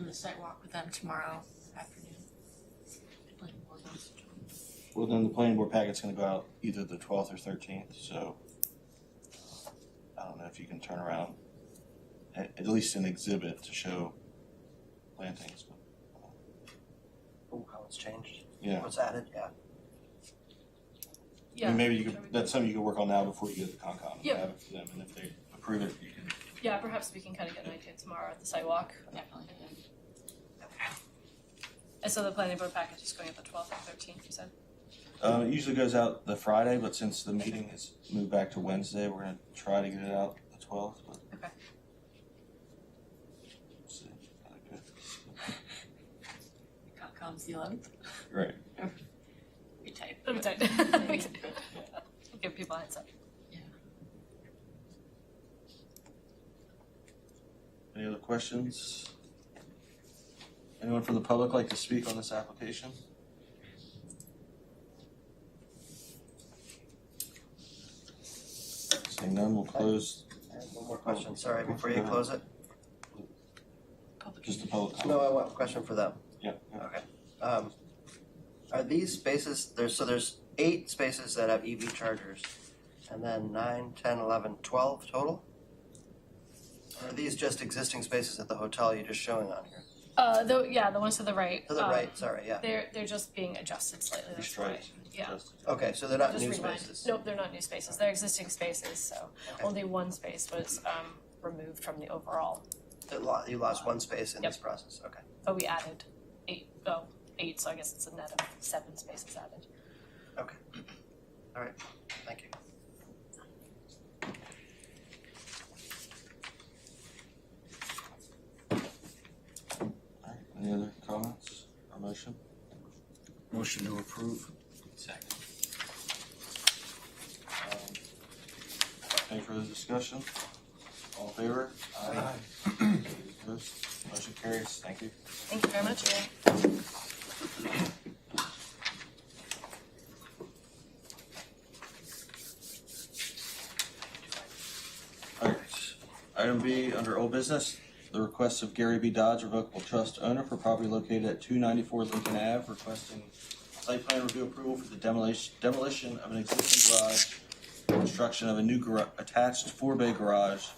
a site walk with them tomorrow afternoon. Planning board wants to join. Well, then the Planning Board packet's gonna go out either the 12th or 13th, so I don't know if you can turn around at least an exhibit to show plantings. Ooh, how it's changed, Yeah. what's added, yeah. I Yeah. mean, maybe you could, that's something you could work on now before you get to Concom. Yep. Have it for them, and if they approve it, you can. Yeah, perhaps we can kind of get an idea tomorrow at the site walk. Definitely. And so the planning board package is going at the 12th or 13th, you said? It usually goes out the Friday, but since the meeting is moved back to Wednesday, we're gonna try to get it out the 12th, but. Okay. We'll see. Okay. Com's the 11th. Right. We type. I'm tight. Give people a heads up. Any other questions? Anyone from the public like to speak on this application? Seeing none, we'll close. I have one more question, sorry, before you close it. Just the public comment. No, I want a question for them. Yeah. Okay. Are these spaces, there's 8 spaces that have EV chargers, and then 9, 10, 11, 12 total? Or are these just existing spaces at the hotel you're just showing on here? The ones to the right. To the right, sorry, yeah. They're just being adjusted slightly, that's why. Restriped. Yeah. Okay, so they're not Just new rewind. spaces? Nope, they're not new spaces, they're existing spaces, so Okay. only one space was removed from the overall. You lost one space in Yep. this process, okay. But we added 8, so I guess it's a net of 7 spaces added. Okay. All right, thank you. Alright, any other comments or motion? Motion to approve. Second. Any further discussion? All in favor? Aye. Opposed? Motion carries, thank you. Thank you very much. Alright, item B, under old business, the request of Gary B. Dodge, revocable trust owner for property located at 294 Lincoln Ave, requesting site plan review approval for the demolition of an existing garage, construction of a new attached 4-bay garage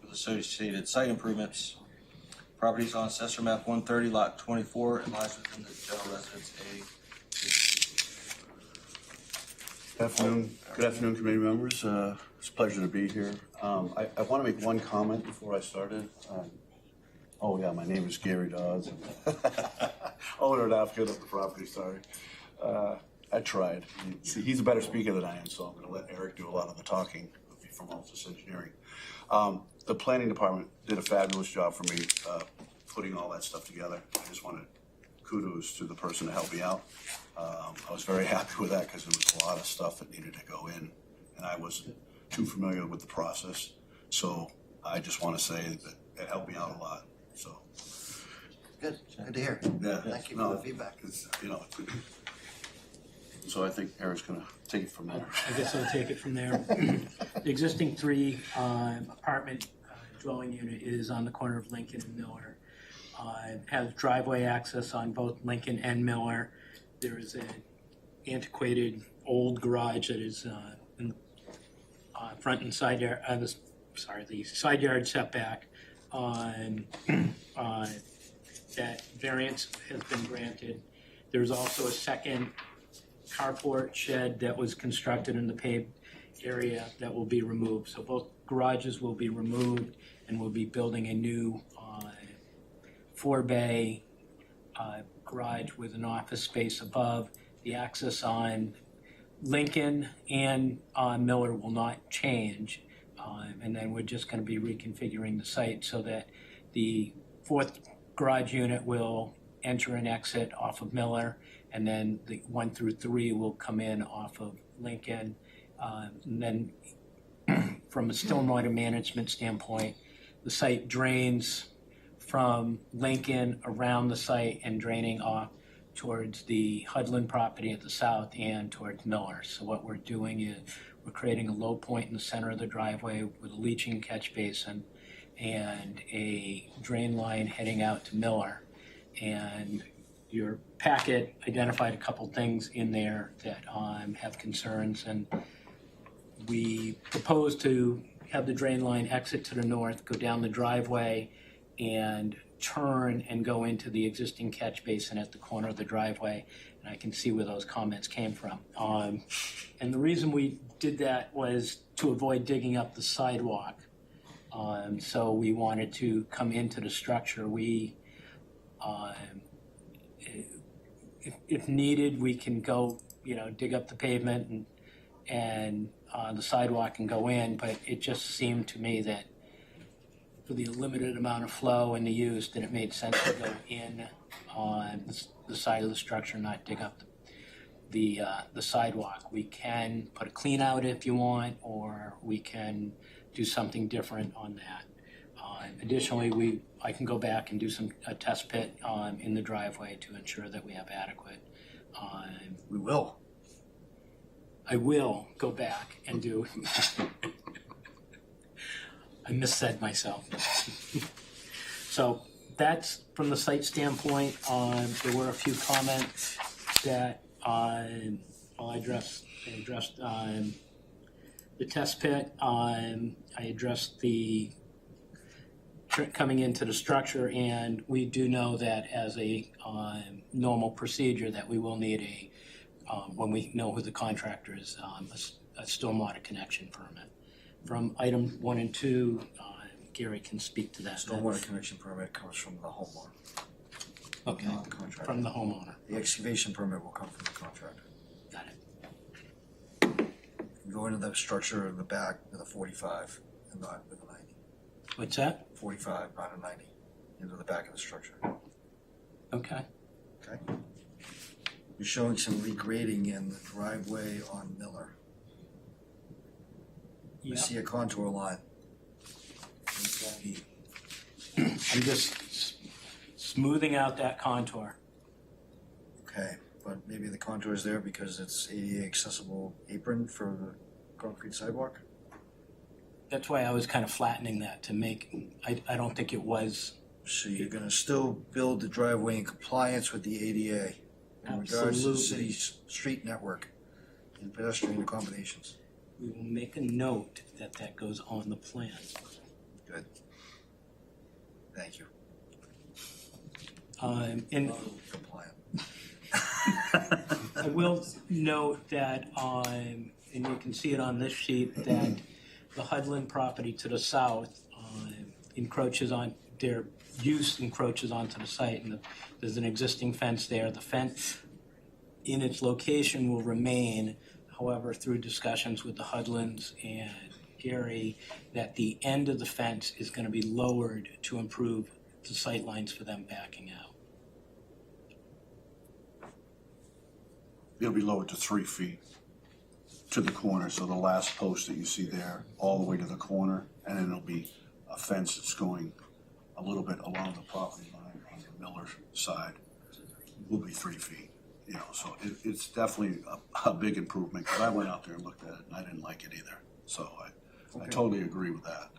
with associated site improvements. Properties on Assessor Map 130, Lot 24, and lies within the general residence A. Good afternoon, committee members. It's a pleasure to be here. I want to make one comment before I started. My name is Gary Dodds. Owner and applicant of the property, sorry. I tried. He's a better speaker than I am, so I'm going to let Eric do a lot of the talking from Altus Engineering. The planning department did a fabulous job for me putting all that stuff together. I just wanted kudos to the person to help me out. I was very happy with that because there was a lot of stuff that needed to go in, and I wasn't too familiar with the process. So I just want to say that it helped me out a lot. So Good to hear. yeah, Thank you for the feedback. So I think Eric's going to take it from there. I guess I'll take it from there. The existing 3 apartment dwelling unit is on the corner of Lincoln and Miller. Has driveway access on both Lincoln and Miller. There is an antiquated old garage that is in front and side yard. The side yard setback on that variance has been granted. There's also a second carport shed that was constructed in the paved area that will be removed. So both garages will be removed, and we'll be building a new 4-bay garage with an office space above. The access on Lincoln and Miller will not change, and then we're just going to be reconfiguring the site so that the 4th garage unit will enter and exit off of Miller, and then the 1 through 3 will come in off of Lincoln. And then from a stormwater management standpoint, the site drains from Lincoln around the site and draining off towards the Hudlin property at the south and towards Miller. So what we're doing is we're creating a low point in the center of the driveway with a leaching catch basin and a drain line heading out to Miller. And your packet identified a couple things in there that have concerns, and we propose to have the drain line exit to the north, go down the driveway, and turn and go into the existing catch basin at the corner of the driveway. And I can see where those comments came from. And the reason we did that was to avoid digging up the sidewalk. So we wanted to come into the structure. If needed, we can go, dig up the pavement and the sidewalk and go in, but it just seemed to me that for the limited amount of flow and the use, that it made sense to go in on the side of the structure, not dig up the sidewalk. We can put a clean out if you want, or we can do something different on that. Additionally, I can go back and do a test pit in the driveway to ensure that we have adequate. We will. I will go back and do. I missaid myself. So that's from the site standpoint. There were a few comments that I addressed the test pit. I addressed the coming into the structure, and we do know that as a normal procedure that we will need when we know who the contractor is, a stormwater connection permit. From item 1 and 2, Gary can speak to that. Stormwater connection permit comes from the homeowner. Okay, Not the contractor. from the homeowner. The excavation permit will come from the contractor. Got it. You go into the structure in the back with a 45 and not with a 90. What's that? 45, not a 90, into the back of the structure. Okay. Okay? You're showing some regrading in the driveway on Miller. Yeah. I see a contour line. I'm just smoothing out that contour. Okay, but maybe the contour is there because it's ADA accessible apron for the concrete sidewalk? That's why I was kind of flattening that to make, I don't think it was. So you're gonna still build the driveway in compliance with the ADA in regards to the Absolutely. city's street network and pedestrian accommodations. We will make a note that that goes on the plan. Good. Thank you. And Compliant. I will note that, and you can see it on this sheet, that the Hudlin property to the south encroaches on, their use encroaches onto the site, and there's an existing fence there. The fence in its location will remain, however, through discussions with the Hudlins and Gary, that the end of the fence is going to be lowered to improve the sight lines for them backing out. It'll be lowered to 3 feet to the corner, so the last post that you see there, all the way to the corner, and then it'll be a fence that's going a little bit along the property line on the Miller side, will be 3 feet. So it's definitely a big improvement, because I went out there and looked at it, and I didn't like it either. So I totally agree with that,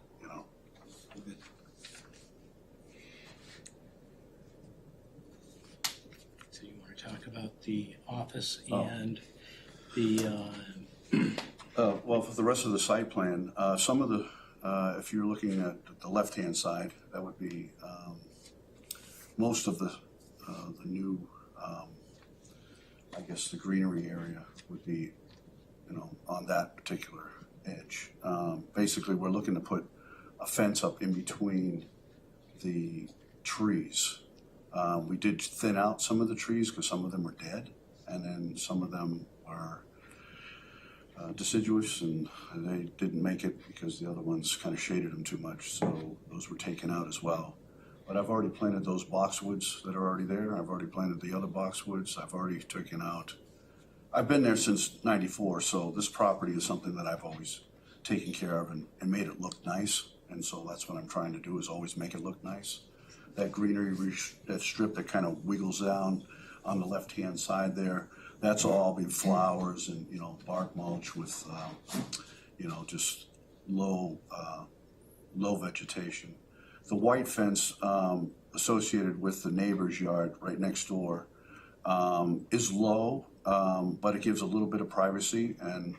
So you want to talk about the office and the, Well, for the rest of the site plan, some of the, if you're looking at the left-hand side, that would be most of the new, I guess the greenery area would be, on that particular edge. Basically, we're looking to put a fence up in between the trees. We did thin out some of the trees because some of them were dead, and then some of them are deciduous, and they didn't make it because the other ones kind of shaded them too much, so those were taken out as well. But I've already planted those boxwoods that are already there. I've already planted the other boxwoods. I've already taken out. I've been there since '94, so this property is something that I've always taken care of and made it look nice. And so that's what I'm trying to do, is always make it look nice. That greenery, that strip that kind of wiggles down on the left-hand side there, that's all been flowers and, bark mulch with, just low vegetation. The white fence associated with the neighbor's yard right next door is low, but it gives a little bit of privacy, and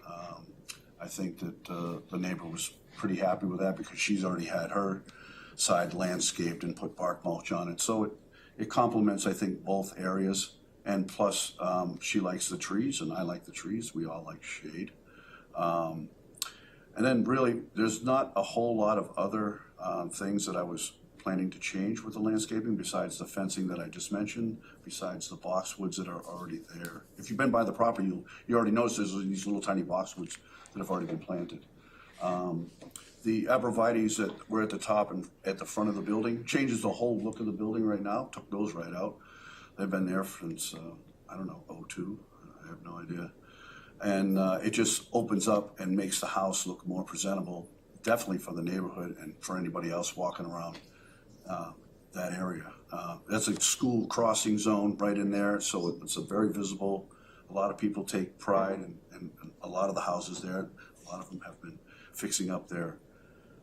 I think that the neighbor was pretty happy with that because she's already had her side landscaped and put bark mulch on it. So it complements, I think, both areas, and plus she likes the trees and I like the trees. We all like shade. And then really, there's not a whole lot of other things that I was planning to change with the landscaping, besides the fencing that I just mentioned, besides the boxwoods that are already there. If you've been by the property, you already noticed there's these little tiny boxwoods that have already been planted. The abrevieties that were at the top and at the front of the building changes the whole look of the building right now, took those right out. They've been there since, I don't know, '02, I have no idea. And it just opens up and makes the house look more presentable, definitely for the neighborhood and for anybody else walking around that area. That's a school crossing zone right in there, so it's a very visible. A lot of people take pride in a lot of the houses there. A lot of them have been fixing up their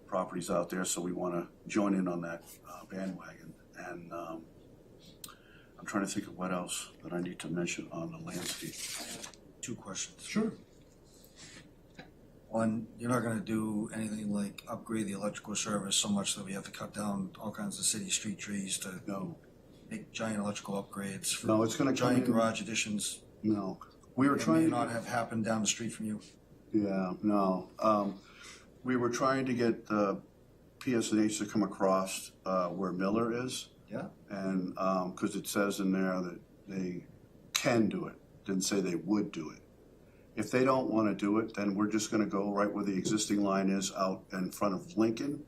properties out there, so we want to join in on that bandwagon. And I'm trying to think of what else that I need to mention on the landscape. 2 questions. Sure. One, you're not gonna do anything like upgrade the electrical service so much that we have to cut down all kinds of city street trees to No, make giant electrical upgrades for no, it's going to come giant in. garage additions No, we were that trying may to. not have happened down the street from you. Yeah, no. We were trying to get the PSNH to come across where Miller is. Yeah. And because it says in there that they can do it, didn't say they would do it. If they don't want to do it, then we're just going to go right where the existing line is out in front of Lincoln,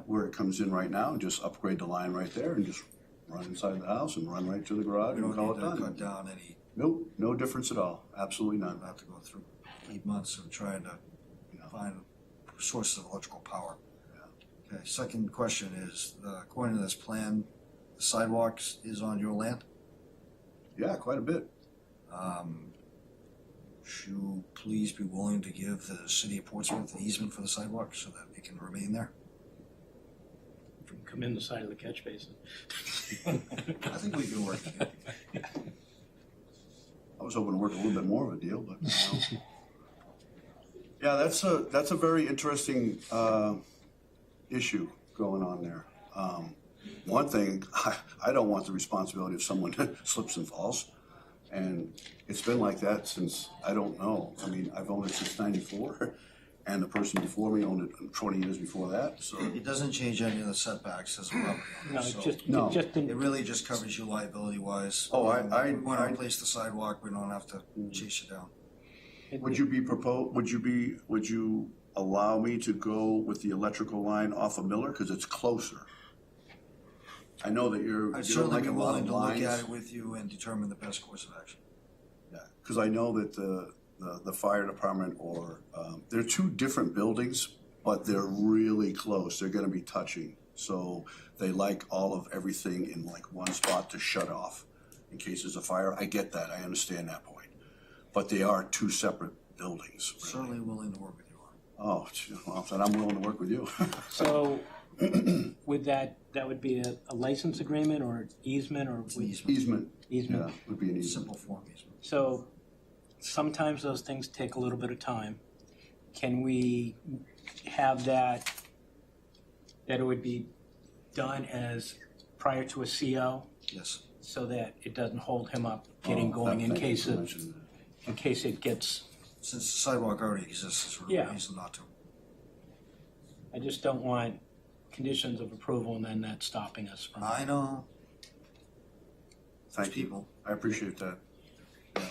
where it comes in right now, and just upgrade the line right there and just run inside the house and run right to the garage We and don't call need it to done. cut down any, Nope, no difference at all. Absolutely none. we'll have to go through 8 months of trying to find sources of electrical power. Okay, second question is, according to this plan, the sidewalks is on your land. Yeah, quite a bit. Would you please be willing to give the city of Portsmouth an easement for the sidewalk so that it can remain there? Come in the side of the catch basin. I think we can work together. I was hoping to work a little bit more of a deal, but yeah, that's a very interesting issue going on there. One thing, I don't want the responsibility if someone slips and falls, and it's been like that since, I don't know. I mean, I've owned it since '94, and the person before me owned it 20 years before that. So It doesn't change any of the setbacks as a property owner, No, so No. it just it didn't, really just covers you liability wise. Oh, I- If we wanna replace the sidewalk, we don't have to chase you down. would you allow me to go with the electrical line off of Miller, because it's closer? I know that you I'd don't certainly like be a lot willing of to look lines. at it with you and determine the best course of action. Yeah, because I know that the fire department they're two different buildings, but they're really close. They're gonna be touching. So they like all of everything in like one spot to shut off in case there's a fire. I get that. I understand that point. But they are two separate buildings, really. Certainly willing to work with you on. Oh, gee, well, then I'm willing to work with you. so with that would be a license agreement or easement or? It's an easement, Easement, Easement. yeah, would be an easement. simple form easement. So sometimes those things take a little bit of time. Can we have that it would be done as prior to a CO Yes. so that it doesn't hold him up getting going in Thank you case for of, mentioning that. in case it gets, Since the sidewalk already exists, it's really Yeah. reason not to. I just don't want conditions of approval and then that stopping us from. I know. Thank you. People. I appreciate that. Yeah.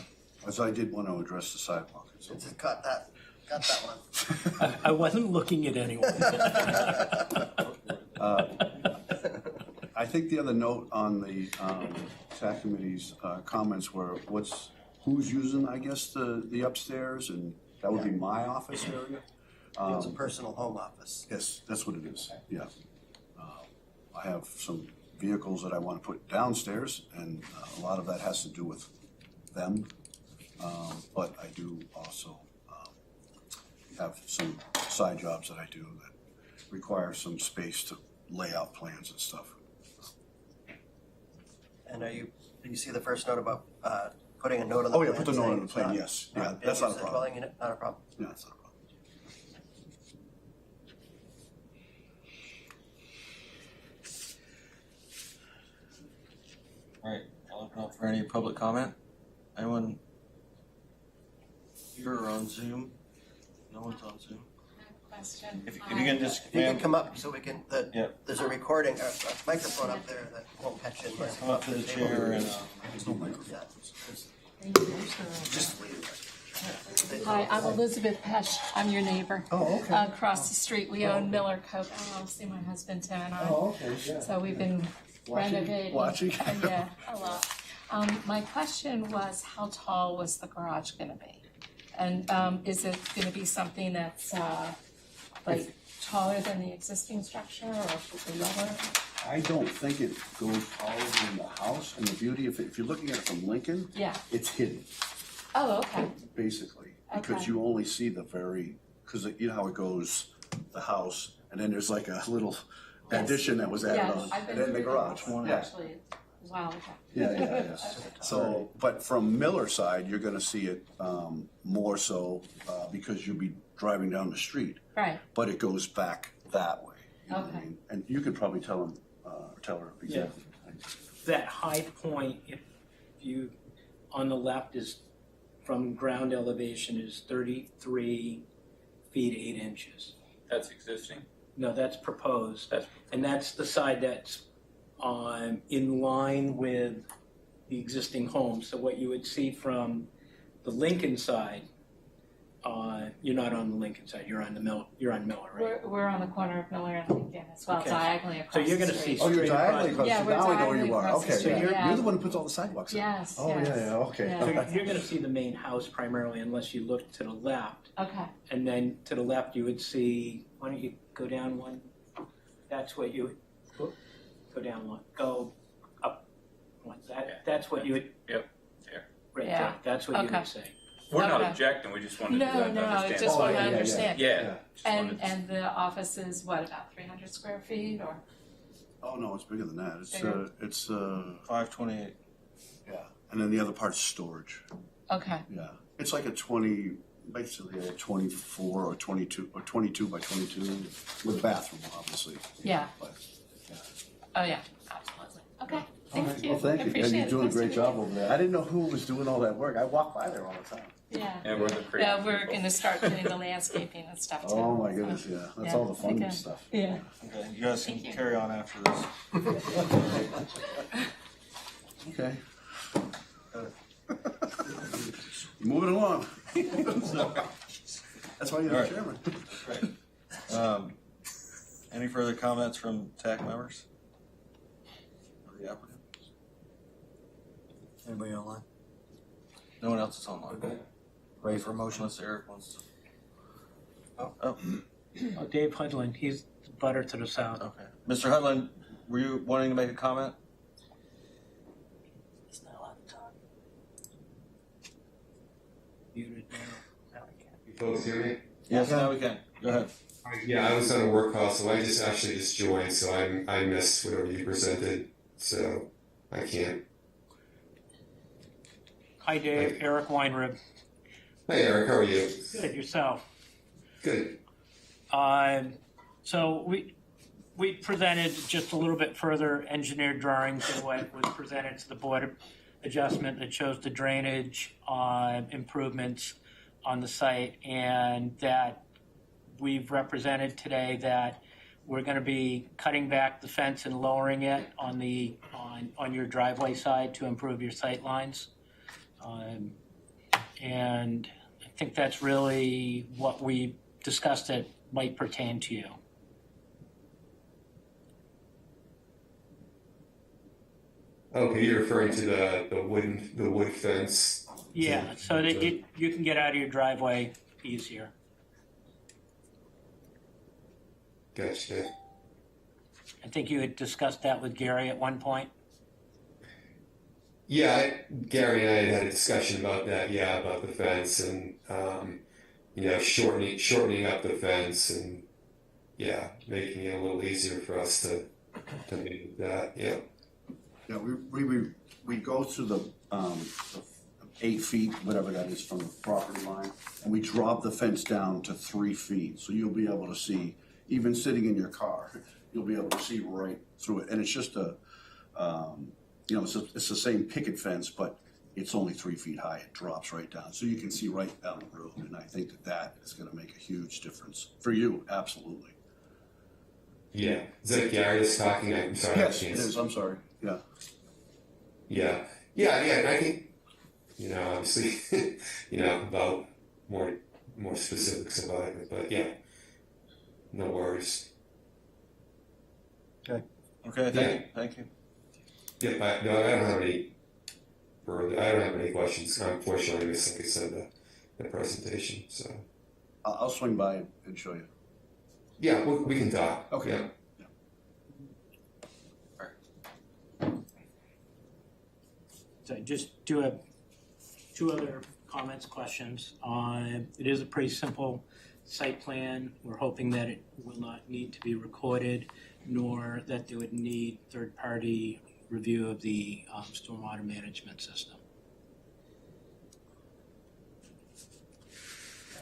As I did want to address the sidewalk. So. Got that one. I wasn't looking at anyone. I think the other note on the TAC committee's comments were who's using, I guess, the upstairs, and that would be my office area. It's a personal home office. Yes, that's what it is, yeah. I have some vehicles that I want to put downstairs, and a lot of that has to do with them. But I do also have some side jobs that I do that require some space to lay out plans and stuff. And do you see the first note about putting a note on the Oh, plan? yeah, put the note saying on the it's plan, not- yes. Yeah, not that's being not a used as problem. dwelling unit, not a problem. Yeah, that's not a problem. All right, I'll open up for any public comment. Anyone here or on Zoom? No one's on Zoom. I question. If you can just, You can ma'am, come up so we can, Yep. there's a recording, a microphone up there that won't catch in. come up to the chair and, Yeah. Hi, I'm Elizabeth Pesh. I'm your neighbor. Oh, okay. Across the street, we own Miller Coke LLC, my husband Tim and I. Oh, okay, yeah. So we've been renovating. Watching. Yeah, a lot. My question was, how tall was the garage gonna be? And, is it gonna be something that's, like taller than the existing structure or lower? I don't think it goes taller than the house, and the beauty, if you're looking at it from Lincoln, Yeah. it's hidden, Oh, okay. basically. Because Okay. you only see the very, because you know how it goes, the house, and then there's like a little Yes. addition that was added Yeah, on, I've been and then the through garage. that, Yeah. actually, wow, okay. Yeah. So, but from Miller side, you're gonna see it more so because you'll be driving down the street. Right, But it goes back that way. You know what I Okay. mean? And you could probably tell him, tell her exactly. That high point, if you, on the left is, from ground elevation is 33 feet 8 inches. That's existing. No, that's proposed. And that's the side that's in line with the existing home. So what you would see from the Lincoln side, you're not on the Lincoln side, you're on Miller, right? we're on the corner of Miller and Lincoln as well, Okay. diagonally across So the you're gonna street. see Oh, you're straight across. diagonally across, Yeah, so we're now I know where diagonally you are, across the okay. street, You're yeah. the one who puts all the sidewalks in. Yes, Oh, yes. yeah, okay. Yeah. So you're gonna see the main house primarily unless you look to the left. Okay, And then to the left, you would see, why don't you go down one? That's what you would, go down one, go up one. That's what you would. Yep, there. Right Yeah. there, that's what you Okay. would say. We're not Okay. objecting, we just wanted No, to no, understand. just wanna Yeah, understand. Yeah. just wanted to- and the office is what, about 300 square feet or? Oh, no, it's bigger than that. Bigger? It's, 528. yeah. And then the other part's storage. Okay, Yeah. It's like basically a 24 or 22 by 22 with a bathroom, obviously. yeah, But, oh, yeah, absolutely. Okay, thank you. well, thank I you. appreciate And it. you're doing a Nice to great meet job you. over there. I didn't know who was doing all that work. I walk by there all the time. Yeah. And we're the creative Yeah, we're people. gonna start doing the landscaping and stuff too. Oh, my goodness, yeah. That's Yeah, all the fun okay. stuff. Yeah. Okay, you guys can Thank you. carry on after this. Okay. Moving along. That's why you're All the right. chairman. Any further comments from TAC members? Or the applicant? Anybody online? No one else is online. Ready for a motion, unless Eric wants to. Oh, Oh, Dave Hudlin, he's the butter to the south. okay. Mr. Hudlin, were you wanting to make a comment? He's not allowed to talk. Muted now. Now he can. You folks hear me? Yes, now we can. Go ahead. Yeah, I was on a work call, so I just joined, so I missed whatever you presented, so I can't. Hi Dave, Eric Weinrib. Hey Eric, how are you? Good, yourself. Good. So we presented just a little bit further engineered drawings than what was presented to the Board of Adjustment that shows the drainage improvements on the site, and that we've represented today that we're going to be cutting back the fence and lowering it on your driveway side to improve your sight lines. And I think that's really what we discussed that might pertain to you. Okay, you're referring to the wood fence. Yeah, so that you can get out of your driveway easier. Gotcha. I think you had discussed that with Gary at one point. Yeah, Gary and I had a discussion about that. Yeah, about the fence and shortening up the fence and making it a little easier for us to do that. Yeah. Yeah, we go to the 8 feet, whatever that is, from the property line, and we drop the fence down to 3 feet, so you'll be able to see, even sitting in your car, you'll be able to see right through it. And it's just it's the same picket fence, but it's only 3 feet high, it drops right down, so you can see right down the road, and I think that that is gonna make a huge difference, for you, absolutely. Yeah, is that Gary that's talking? I'm sorry. Yes, it is, I'm sorry, yeah. Yeah, and I think, obviously, about more specifics about it, but yeah, no worries. Okay, thank you. Yeah, I don't have any further. I don't have any questions. Unfortunately, I guess like I said, the presentation. So I'll swing by and show you. yeah, we can talk. Okay. Yeah. So just do have two other comments, questions. It is a pretty simple site plan. We're hoping that it will not need to be recorded, nor that they would need third-party review of the stormwater management system.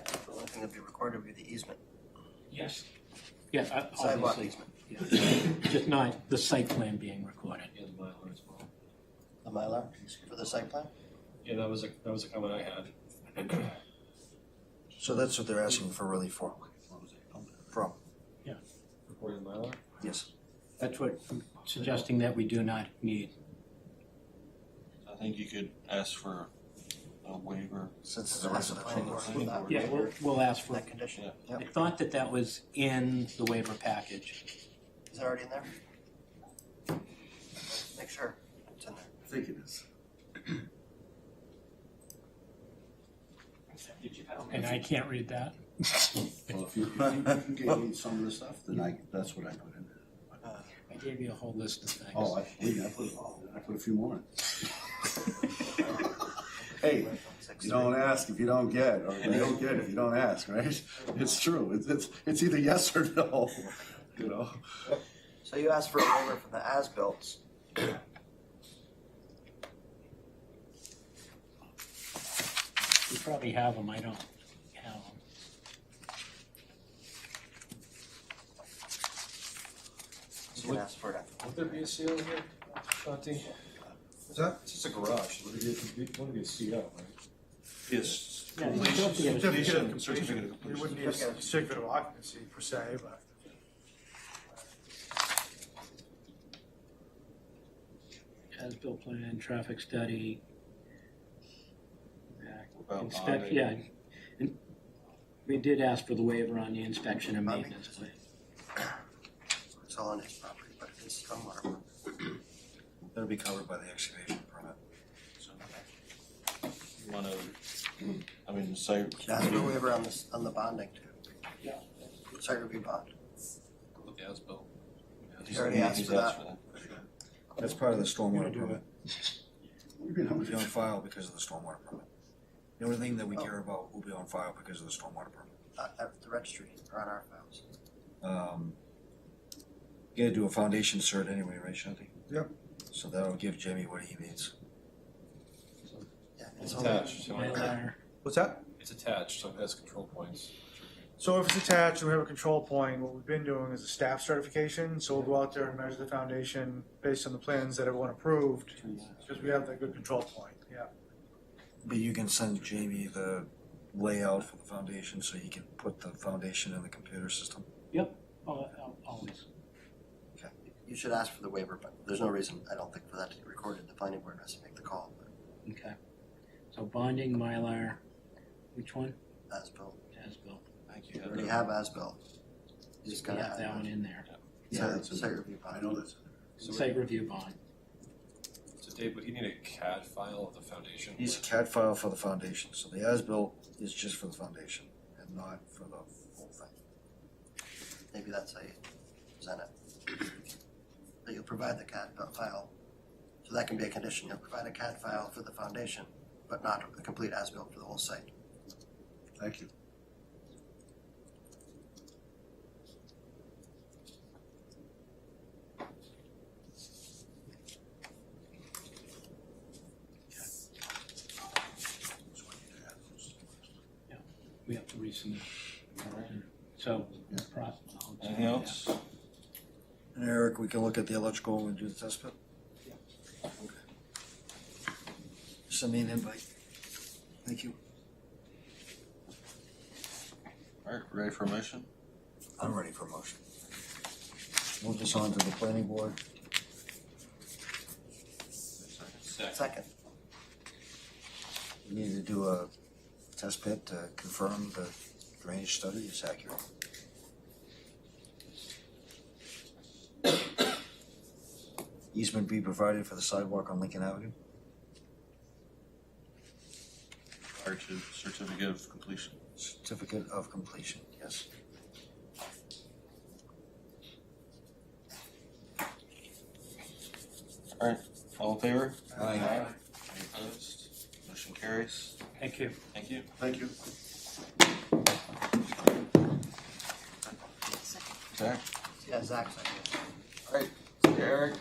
The only thing that'd be recorded would be the easement. Yes. Yeah, Sidewalk obviously. easement. Yeah. Just not the site plan being recorded. The Mylar for the site plan? Yeah, that was a comment I had. So that's what they're asking for relief for. From, Recording Mylar? yes. That's what I'm suggesting that we do not need. I think you could ask for a waiver. Since it's a planning board for that. Yeah, we'll ask for That condition. I thought that was in the waiver package. Is that already in there? Make sure it's in there. I think it is. And I can't read that. Well, if you gave me some of the stuff, then that's what I put in there. I gave you a whole list of things. Oh, I put it all in. I put a few more in. Hey, you don't ask if you don't get, or you don't get if you don't ask, right? It's true. It's either yes or no, So you asked for a waiver from the as-built. You probably have them, I don't have them. You can ask for it. Would there be a seal here, Shanti? Is that? It's just a garage, would it be a CO, right? Yes. Yeah, you still have to get a Certificate of Completion. Certificate of completion. You wouldn't need a certificate of occupancy per se, but. as-built plan, traffic study. About Inspect, bonding. yeah. And we did ask for the waiver on the inspection and Bonding. maintenance plan. It's all on his property, but it is stormwater. That'll be covered by the excavation permit. You wanna, the site. Ask for a waiver on the bonding too. Yeah. Site review bond. With the as-built. You already asked for that. That's part of the stormwater do permit. It'll be on file because of the stormwater permit. The only thing that we care about will be on file because of the stormwater permit. At the registry or on our files. You gotta do a foundation cert anyway, right, Shanti? Yep. So that'll give Jamie what he needs. Yeah, It's all- attached, so Mylar. What's that? it's attached, so it has control points. So if it's attached and we have a control point, what we've been doing is a staff certification. So we'll go out there and measure the foundation based on the plans that everyone approved, because we have that good control point, yeah. But you can send Jamie the layout for the foundation so he can put the foundation in the computer system. Yep, always. You should ask for the waiver, but there's no reason, I don't think, for that to be recorded. The planning board has to make the call, but Okay. So bonding, Mylar, which one? as-built. As-built. Thank you. You already have as-built. You just gotta Yeah, add that one in there. Yeah, that's site review bond. I know that's. Site review bond. So Dave, would he need a CAD file of the foundation? He's a CAD file for the foundation, so the as-built is just for the foundation and not for the whole thing. Maybe that's how you present it. That you'll provide the CAD file. So that can be a condition. You'll provide a CAD file for the foundation, but not a complete as-built for the whole site. Thank you. We have to resubmit. So, Anything else? And Eric, we can look at the electrical and do the test pit? send me an invite. Thank you. All right, ready for a motion? I'm ready for a motion. Move this on to the planning board. Second. We need to do a test pit to confirm the drainage study is accurate. Easement be provided for the sidewalk on Lincoln Avenue. Prior to certificate of completion. Certificate of completion, yes. All right, all in favor? Aye. Any opposed? Motion carries. Thank you. Thank you. Thank you. Zach? Yeah, Zach second. All right, see you, Eric.